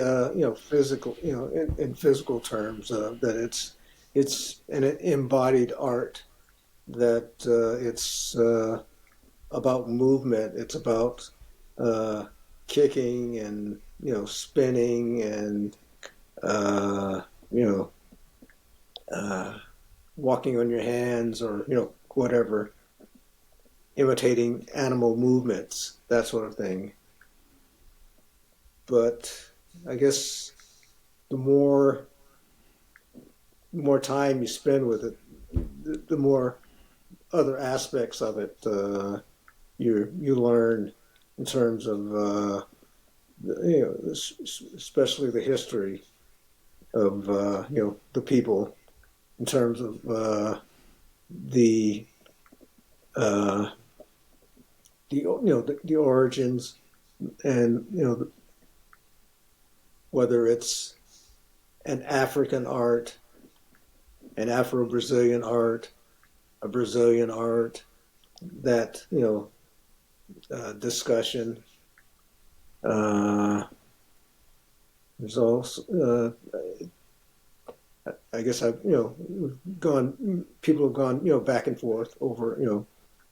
physical, in physical terms, that it's an embodied art, that it's about movement, it's about uh, kicking and spinning and uh, you know uh, walking on your hands or whatever, imitating animal movements, that sort of thing. But I guess the more time you spend with it, the more other aspects of it you learn in terms of especially the history of the people, in terms of the uh, the origins, and whether it's an African art, an Afro-Brazilian art, a Brazilian art, that discussion. Uh, there's also, I guess I've gone. People have gone back and forth over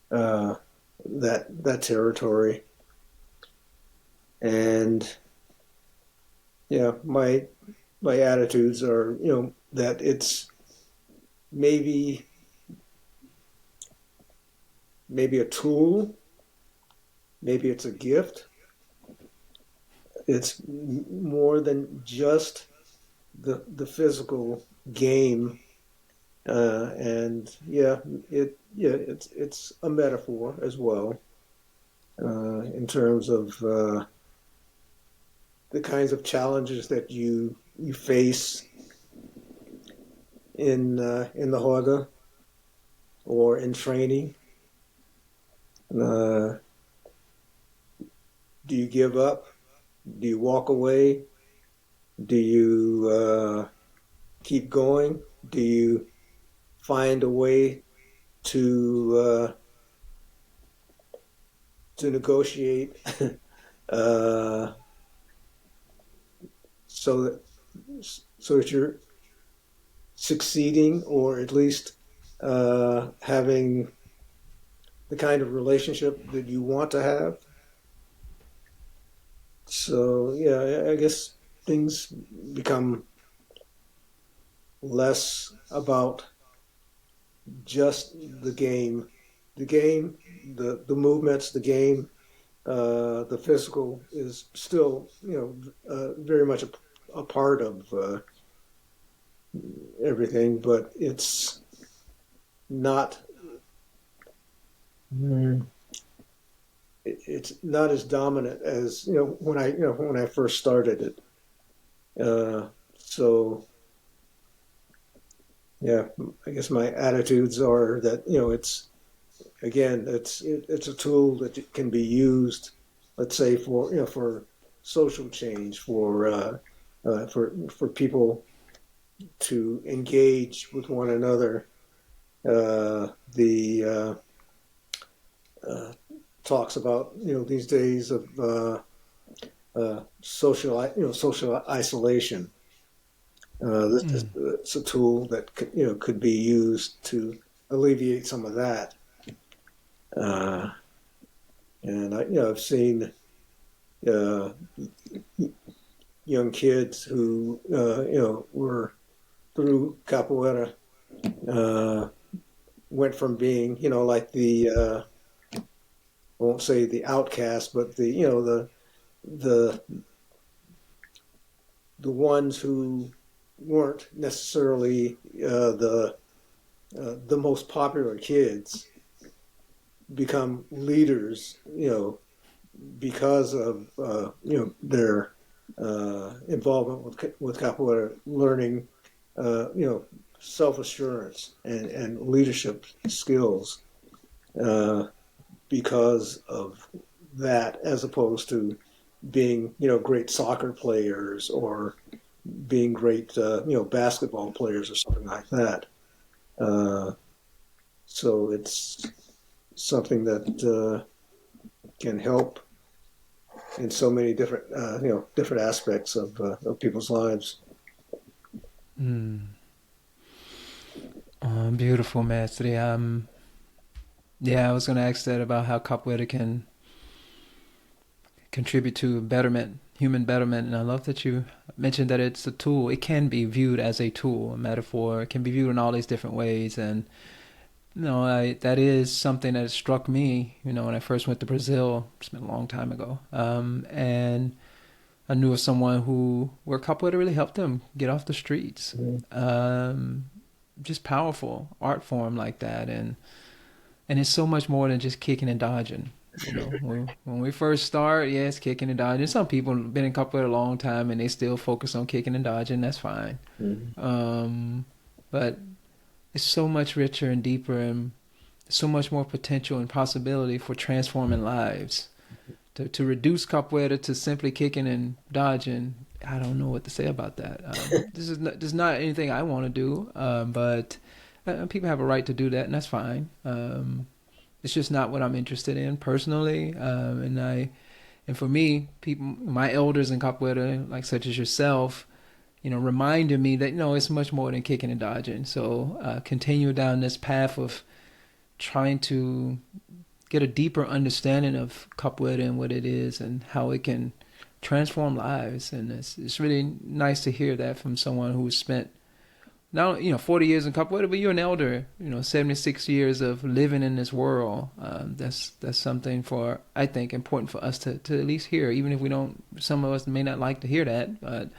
that territory, and yeah, my attitudes are that it's maybe maybe a tool, maybe it's a gift. It's more than just the physical game, and it's a metaphor as well, in terms of the kinds of challenges that you face in the Horda or in training. Uh, do you give up? Do you walk away? Do you keep going? Do you find a way to negotiate uh, so that you're succeeding, or at least having the kind of relationship that you want to have? So yeah, I guess things become less about just the game, the movements, the game. The physical is still very much a part of everything, but it's not it's not as dominant as when I first started it. So yeah, I guess my attitudes are that it's again it's a tool that can be used, let's say, for for social change, for people to engage with one another. The uh, talks about these days of social isolation. This is Mm. it's a tool that could be used to alleviate some of that. Uh, and I've seen uh, young kids who were through capoeira, uh, went from being like won't say the outcast, but the the ones who weren't necessarily the most popular kids become leaders, because of their involvement with capoeira, learning, you know, self assurance and leadership skills uh, because of that, as opposed to being great soccer players or being great basketball players or something like that. Uh, so it's something that can help in so many different different aspects of people's lives. Mm. Beautiful, Mestre. Yeah, I was going to ask that about how capoeira can contribute to betterment, human betterment, and I love that you mentioned that it's a tool. It can be viewed as a tool, a metaphor. It can be viewed in all these different ways, and that is something that struck me. When I first went to Brazil, it's been a long time ago, and I knew of someone where capoeira really helped them get off the streets. Mm-hmm. Just powerful art form like that, and it's so much more than just kicking and dodging. When we first start, yeah, it's kicking and dodging. Some people have been in capoeira a long time and they still focus on kicking and dodging. That's fine. Um, but it's so much richer and deeper, and so much more potential and possibility for transforming lives. To reduce capoeira to simply kicking and dodging, I don't know what to say about that. This is not anything I want to do, but people have a right to do that, and that's fine. It's just not what I'm interested in personally, and for me, people, my elders in capoeira, like such as yourself, reminded me that it's much more than kicking and dodging. So continue down this path of trying to get a deeper understanding of capoeira and what it is and how it can transform lives. And it's really nice to hear that from someone who's spent not 40 years in capoeira, but you're an elder. 76 years of living in this world. That's something for, I think, important for us to at least hear, even if we don't. Some of us may not like to hear that, but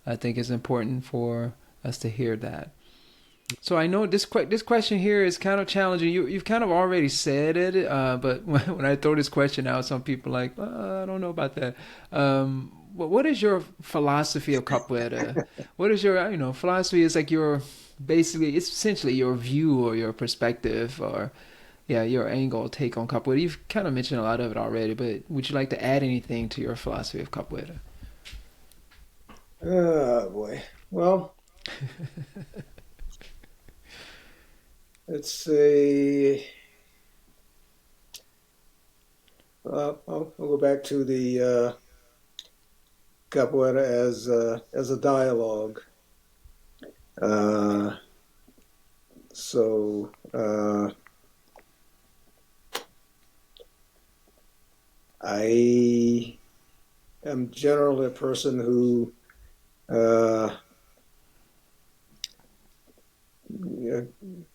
I think it's important for us to hear that. So I know this question here is kind of challenging. You've kind of already said it, but when I throw this question out, some people are like, I don't know about that. What is your philosophy of capoeira? What is your philosophy? Is like your basically it's essentially your view or your perspective or yeah your angle take on capoeira. You've kind of mentioned a lot of it already, but would you like to add anything to your philosophy of capoeira? Oh boy. Well, let's say I'll go back to the capoeira as a dialogue. Uh, so I am generally a person who uh,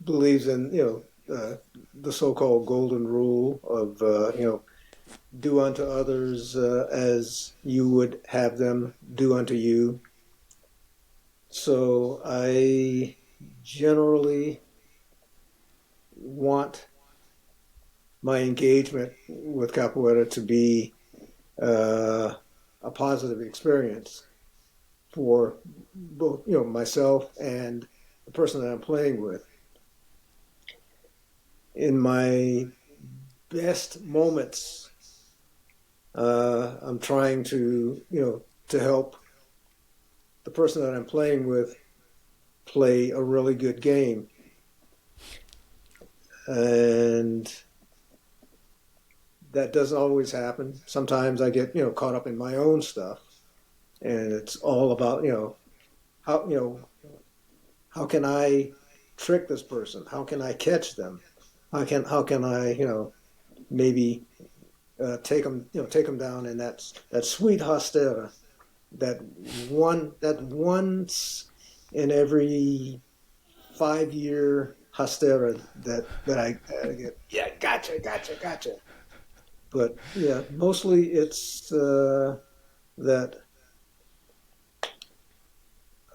believes in the so-called golden rule of do unto others as you would have them do unto you. So I generally want my engagement with capoeira to be uh, a positive experience for both myself and the person that I'm playing with. In my best moments, I'm trying to help the person that I'm playing with play a really good game, and that doesn't always happen. Sometimes I get caught up in my own stuff, and it's all about how how can I trick this person? How can I catch them? How can I maybe take them down in that sweet hostera, that once in every 5 year hostera that I get. Yeah, gotcha. But yeah, mostly it's that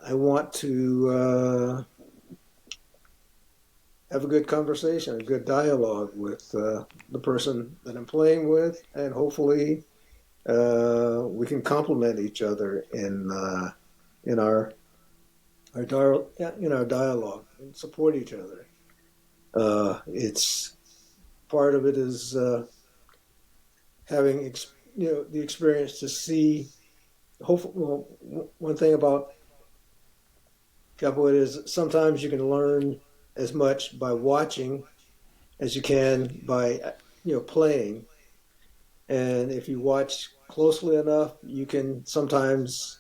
I want to have a good conversation, a good dialogue with the person that I'm playing with, and hopefully we can complement each other in in our dialogue and support each other. It's part of it is having the experience to see. Hopefully, well, one thing about capoeira is sometimes you can learn as much by watching as you can by playing. And if you watch closely enough, you can sometimes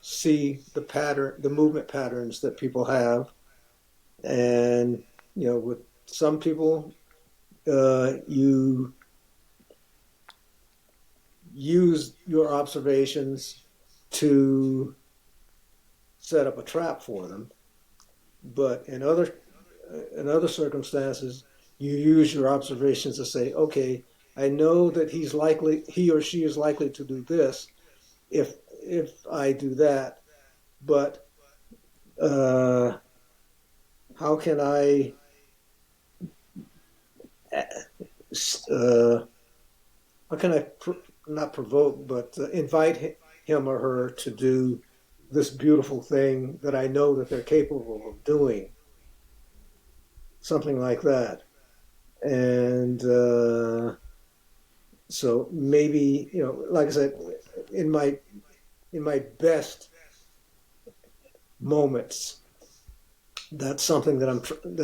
see the movement patterns that people have. And with some people, you use your observations to set up a trap for them. But in other circumstances, you use your observations to say, okay, I know that he or she is likely to do this if I do that, but uh, how can I uh, how can not provoke, but invite him or her to do this beautiful thing that I know that they're capable of doing, something like that. And so maybe like I said, in my in my best moments, that's something that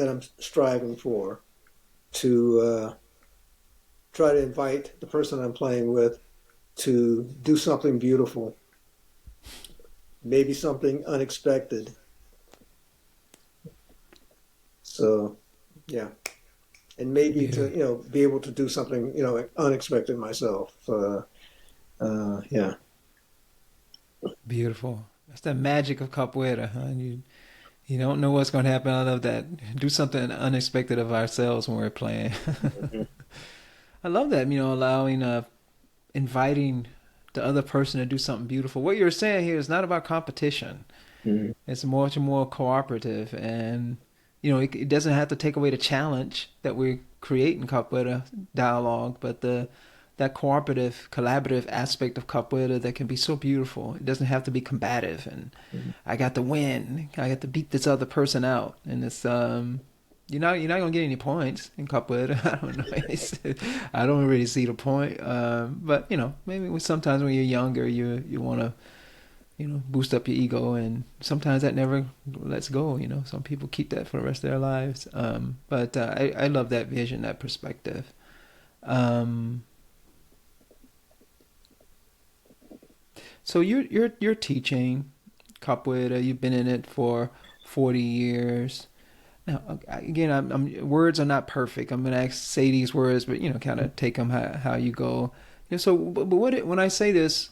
I'm striving for to try to invite the person I'm playing with to do something beautiful, maybe something unexpected. So yeah, and maybe to Beautiful. be able to do something unexpected myself. Yeah. Beautiful. That's the magic of capoeira, huh? You don't know what's going to happen. I love that. Do something unexpected of ourselves when we're playing. Mm-hmm. I love that. Allowing inviting the other person to do something beautiful. What you're saying here is not about competition. Mm-hmm. It's much more cooperative, and it doesn't have to take away the challenge that we're creating capoeira dialogue, but the that cooperative, collaborative aspect of capoeira that can be so beautiful. It doesn't have to be combative, and I got to win. I got to beat this other person out, and it's you're not gonna get any points in capoeira. I don't know. I don't really see the point. But maybe sometimes when you're younger, you want to boost up your ego, and sometimes that never lets go. Some people keep that for the rest of their lives. But I love that vision, that perspective. Um, so you're teaching capoeira. You've been in it for 40 years. Now, again, words are not perfect. I'm gonna say these words, but kind of take them how you go. So, but when I say this,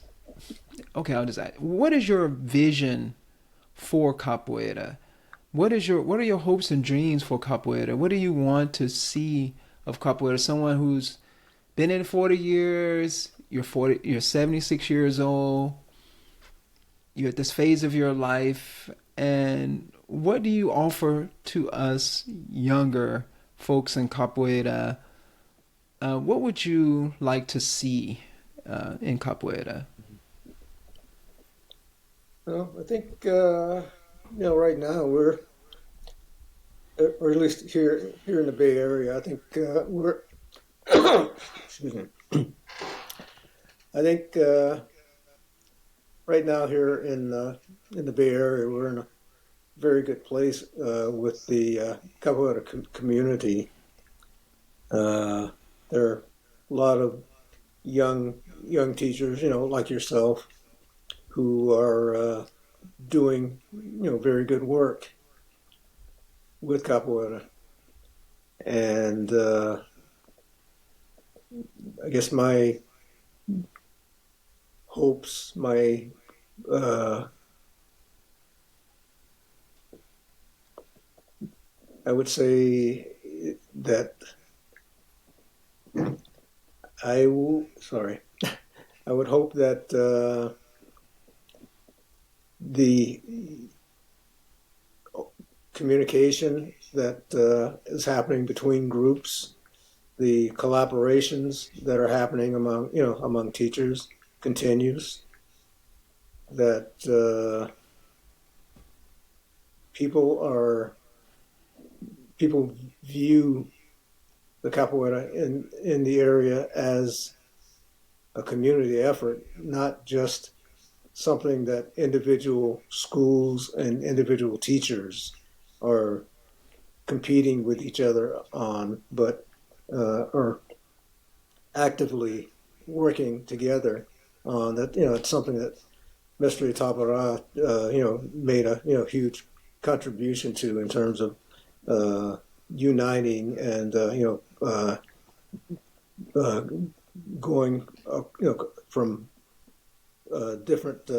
okay, I'll just ask, what is your vision for capoeira? What are your hopes and dreams for capoeira? What do you want to see of capoeira? Someone who's been in 40 years, you're 76 years old, you're at this phase of your life, and what do you offer to us younger folks in capoeira? What would you like to see in capoeira? Well, I think right now or at least here in the Bay Area, I think we're excuse me. I think right now here in the Bay Area, we're in a very good place with the capoeira community. Uh, there are a lot of young teachers, like yourself, who are doing very good work with capoeira, and I guess my hopes, my uh, I would say that I will. Sorry, I would hope that the communication that is happening between groups, the collaborations that are happening among teachers continues. That people are people view the capoeira in the area as a community effort, not just something that individual schools and individual teachers are competing with each other on, but are actively working together on that. It's something that Mestre Tabara, made a huge contribution to in terms of uh, uniting and uh, going from different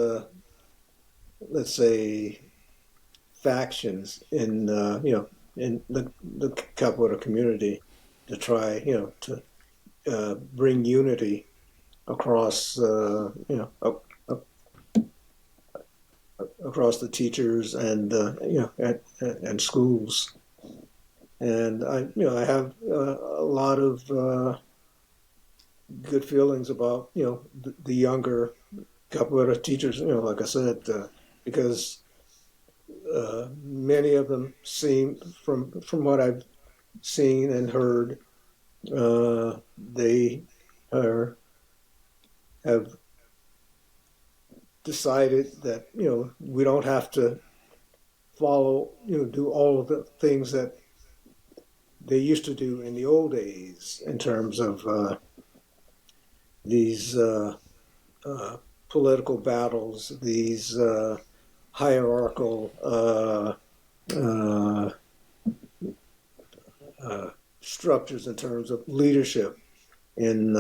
let's say factions in the capoeira community to try to bring unity across across the teachers and and schools. And I have a lot of good feelings about the younger capoeira teachers. Like I said, because many of them seem, from what I've seen and heard, they are have decided that we don't have to follow do all of the things that they used to do in the old days in terms of these uh, political battles, these hierarchical uh, uh, structures in terms of leadership in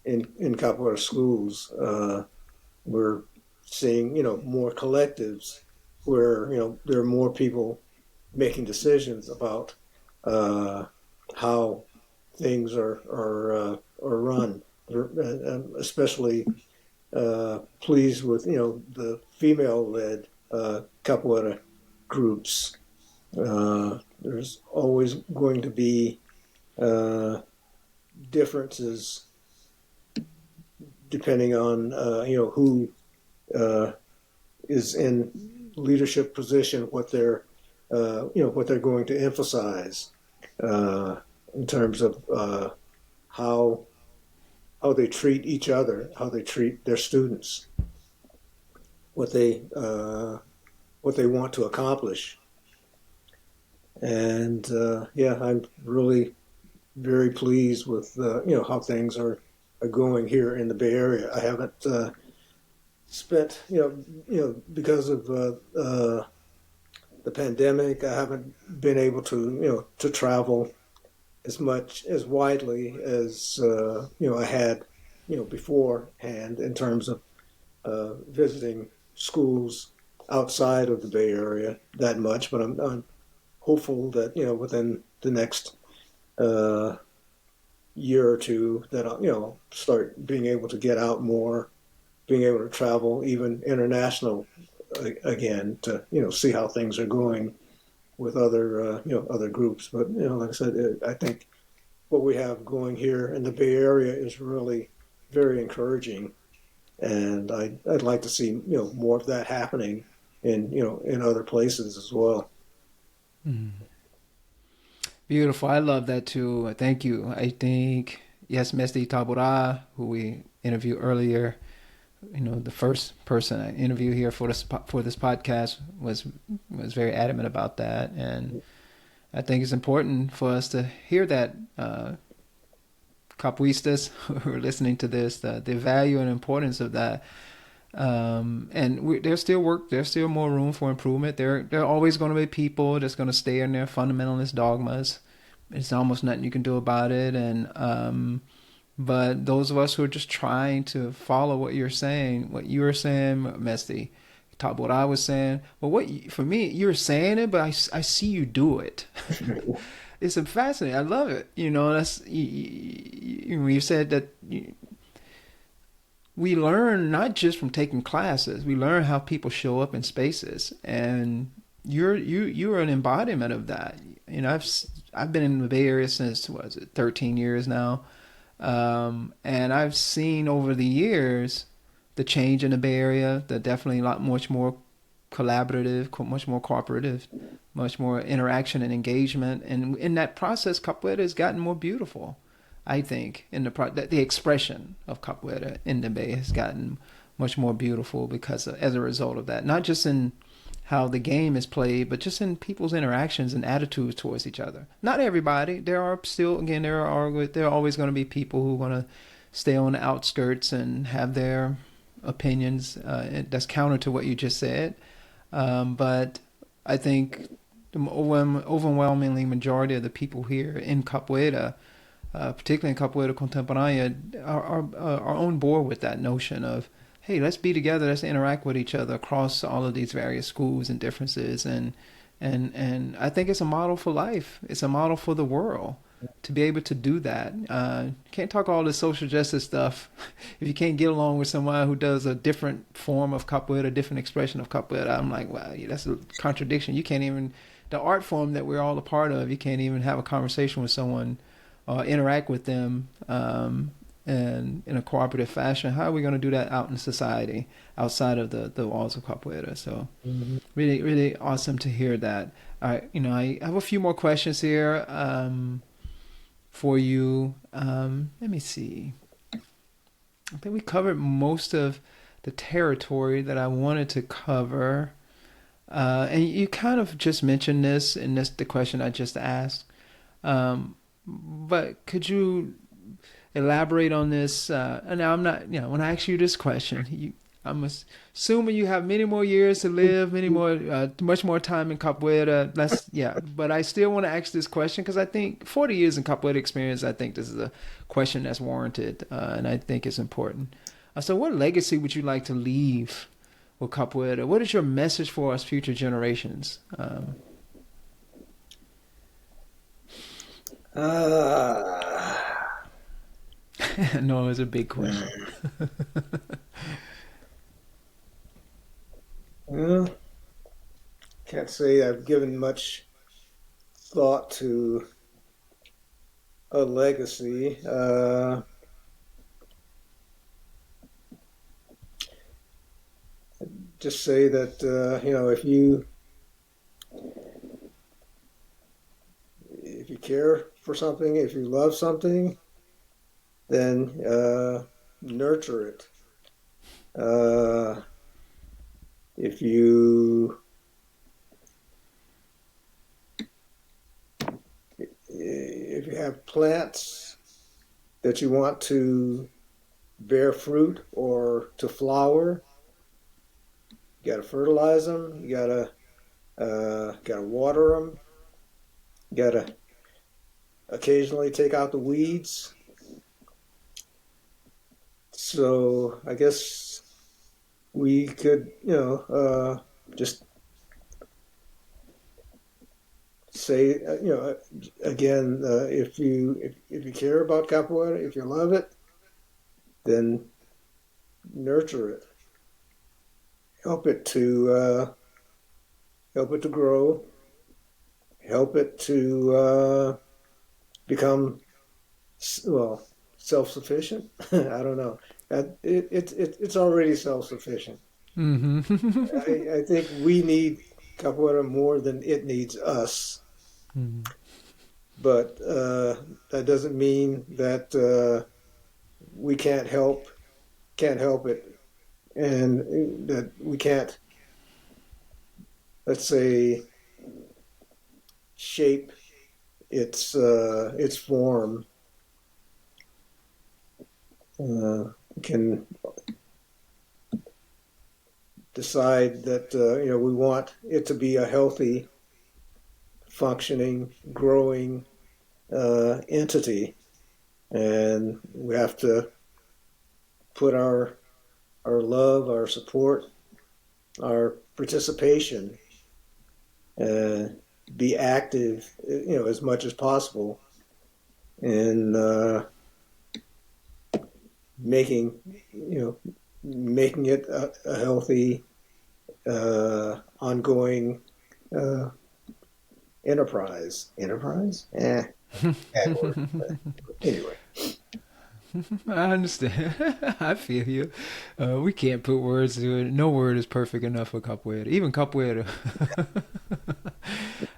in capoeira schools. We're seeing more collectives where there are more people making decisions about uh, how things are run. Especially pleased with the female-led capoeira groups. There's always going to be uh, differences depending on who uh, is in leadership position, what they're going to emphasize in terms of how they treat each other, how they treat their students, what they uh, what they want to accomplish. And yeah, I'm really very pleased with how things are going here in the Bay Area. I haven't spent because of the pandemic, I haven't been able to to travel as much as widely as I had beforehand in terms of visiting schools outside of the Bay Area that much. But I'm hopeful that within the next uh, year or two that I'll start being able to get out more, being able to travel even international again to see how things are going with other other groups. But like I said, I think what we have going here in the Bay Area is really very encouraging, and I'd like to see more of that happening in in other places as well. Mm. Beautiful. I love that too. Thank you. I think yes, Mestre Tabora, who we interviewed earlier, the first person I interviewed here for this podcast was very adamant about that, and I think it's important for us to hear that capoeistas who are listening to this, the value and importance of that. And there's still work. There's still more room for improvement. There are always going to be people that's going to stay in their fundamentalist dogmas. It's almost nothing you can do about it. And but those of us who are just trying to follow what you're saying, what you were saying, Mesty, top what I was saying. Well, for me, you're saying it, but I see you do it. it's fascinating. I love it. You know, when you said that we learn not just from taking classes, we learn how people show up in spaces, and you're an embodiment of that. You know, I've been in the Bay Area since what is it, 13 years now, and I've seen over the years the change in the Bay Area. The definitely a lot much more collaborative, much more cooperative, much more interaction and engagement, and in that process, capoeira has gotten more beautiful. I think in the expression of capoeira in the Bay has gotten much more beautiful as a result of that. Not just in how the game is played, but just in people's interactions and attitudes towards each other. Not everybody. There are still, again, there are always going to be people who want to stay on the outskirts and have their opinions that's counter to what you just said. But I think the overwhelmingly majority of the people here in capoeira, particularly in capoeira contemporânea, are on board with that notion of, hey, let's be together, let's interact with each other across all of these various schools and differences, and I think it's a model for life. It's a model for the world to be able to do that. Can't talk all this social justice stuff if you can't get along with someone who does a different form of capoeira, a different expression of capoeira. I'm like, wow, yeah, that's a contradiction. You can't even the art form that we're all a part of. You can't even have a conversation with someone interact with them and in a cooperative fashion. How are we going to do that out in society outside of the walls of capoeira? So Mm-hmm. really, really awesome to hear that. All right, I have a few more questions here for you. Let me see. I think we covered most of the territory that I wanted to cover. And you kind of just mentioned this in the question I just asked. But could you elaborate on this? And now I'm not, when I ask you this question, I'm assuming you have many more years to live, much more time in capoeira. But I still want to ask this question because I think 40 years in capoeira experience, I think this is a question that's warranted, and I think it's important. So, what legacy would you like to leave with capoeira? What is your message for us future generations? Uh, No, it's a big question. well, can't say I've given much thought to a legacy. Just say that if you care for something, if you love something, then nurture it. Uh, if you if you have plants that you want to bear fruit or to flower, you got to fertilize them. You got to water them. You got to occasionally take out the weeds. So I guess we could, just say, again, if you care about capoeira, if you love it, then nurture it. Help it to help it to grow. Help it to become self-sufficient. I don't know. It's already self-sufficient. Mm-hmm. I think we need capoeira more than it needs us. Mm-hmm. But that doesn't mean that we can't help it, and that we can't, let's say, shape its form. Can decide that we want it to be a healthy, functioning, growing entity, and we have to put our love, our support, our participation be active, as much as possible in making, making it a healthy, ongoing uh, enterprise. Enterprise? Bad word. But anyway, I understand. I feel you. We can't put words to it. No word is perfect enough for capoeira. Even capoeira.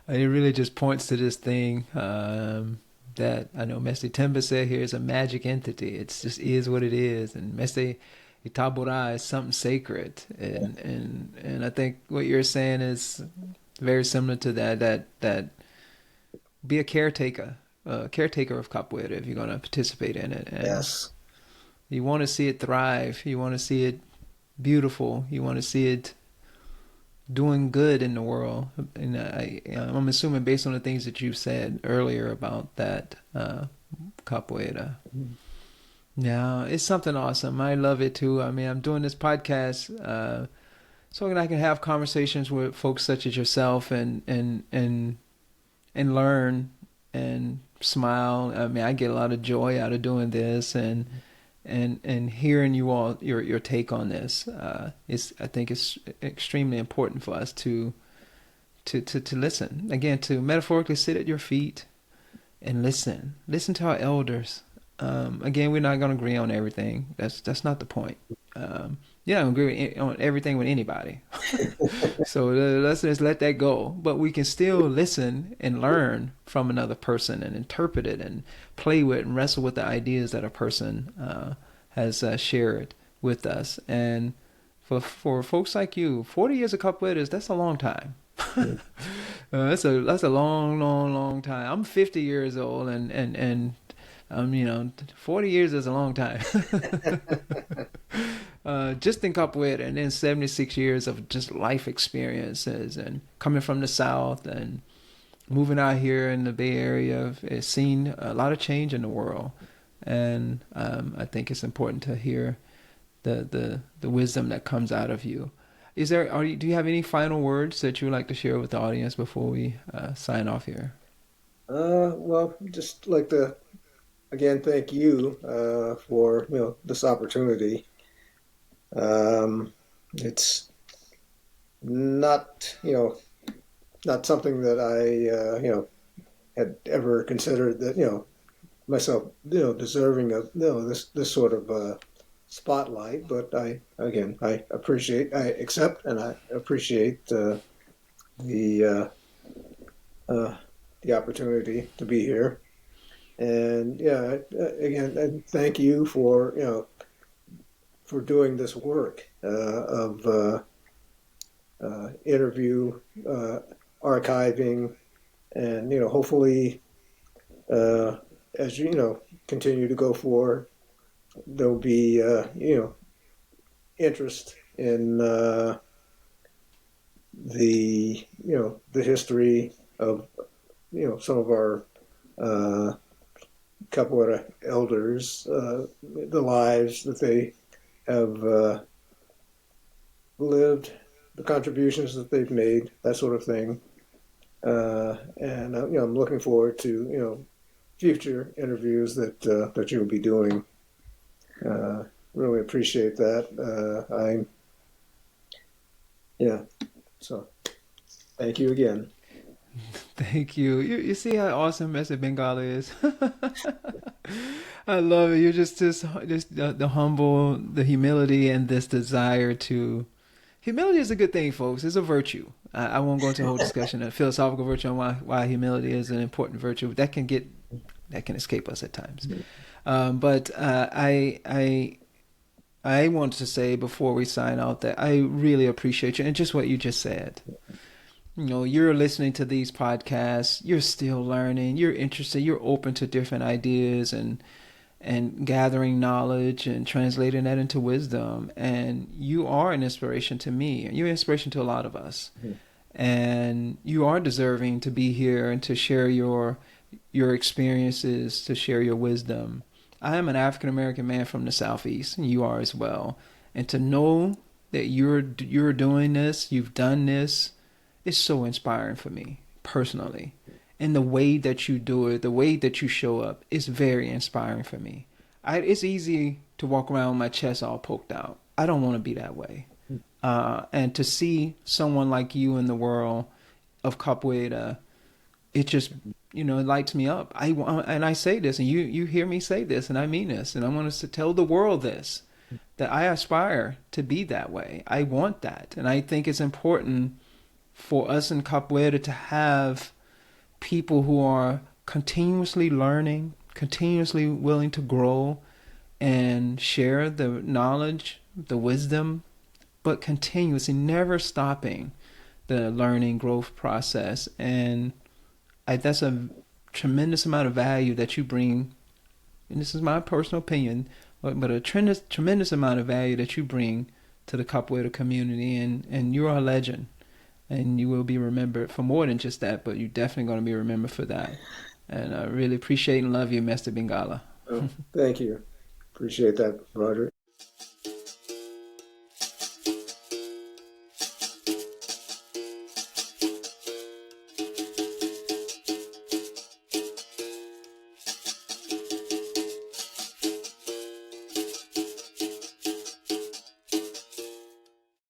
It really just points to this thing that I know Mestre Timba said here is a magic entity. It just is what it is. And Mestre Itabora is something sacred. And I think what you're saying is very similar to that be a caretaker of capoeira if you're going to participate in it. And yes, you want to see it thrive. You want to see it beautiful. You want to see it doing good in the world. And I'm assuming based on the things that you've said earlier about that capoeira. Yeah, it's something awesome. I love it too. I mean, I'm doing this podcast so that I can have conversations with folks such as yourself and learn and smile. I mean, I get a lot of joy out of doing this and hearing you all your take on this. Is I think it's extremely important for us to listen again, to metaphorically sit at your feet and listen to our elders. Again, we're not going to agree on everything. That's not the point. You're not going to agree on everything with anybody. So let's just let that go. But we can still listen and learn from another person and interpret it and play with and wrestle with the ideas that a person has shared with us. And for folks like you, 40 years of capoeiras, that's a long time. That's a long time. I'm 50 years old and 40 years is a long time. Just in capoeira, and then 76 years of just life experiences and coming from the South and moving out here in the Bay Area. It's seen a lot of change in the world. And I think it's important to hear the wisdom that comes out of you. Do you have any final words that you would like to share with the audience before we sign off here? well, just like to again thank you for this opportunity. It's not not something that I had ever considered that myself deserving of this sort of spotlight. But I accept and I appreciate the the opportunity to be here. And yeah, again, and thank you for for doing this work of interview archiving, and hopefully as continue to go forward, there'll be interest in the history of some of our uh, capoeira elders, the lives that they have lived, the contributions that they've made, that sort of thing. And I'm looking forward to future interviews that you'll be doing. Really appreciate that. I Yeah. So thank you again. Thank you. You see how awesome Mestre Bengala is. I love it. You're just the humble, the humility, and this desire to. Humility is a good thing, folks. It's a virtue. I won't go into a whole discussion, a philosophical virtue on why humility is an important virtue. That can escape us at times. But I want to say before we sign out that I really appreciate you and just what you just said. You're listening to these podcasts, you're still learning, you're interested, you're open to different ideas and gathering knowledge and translating that into wisdom. And you are an inspiration to me. You're an inspiration to a lot of us. Mm-hmm. And you are deserving to be here and to share your experiences, to share your wisdom. I am an African American man from the Southeast, and you are as well. And to know that you're doing this, you've done this, it's so inspiring for me personally. And the way that you do it, the way that you show up is very inspiring for me. It's easy to walk around with my chest all poked out. I don't want to be that way. And to see someone like you in the world of capoeira, it just, it lights me up. And I say this, and you hear me say this, and I mean this, and I want us to tell the world this, that I aspire to be that way. I want that, and I think it's important for us in capoeira to have people who are continuously learning, continuously willing to grow and share the knowledge, the wisdom, but continuously, never stopping the learning growth process. And that's a tremendous amount of value that you bring. And this is my personal opinion, but a tremendous amount of value that you bring to the capoeira community. And you're a legend. And you will be remembered for more than just that, but you're definitely going to be remembered for that. And I really appreciate and love you, Mestre Bengala. Oh, thank you. Appreciate that, Roger.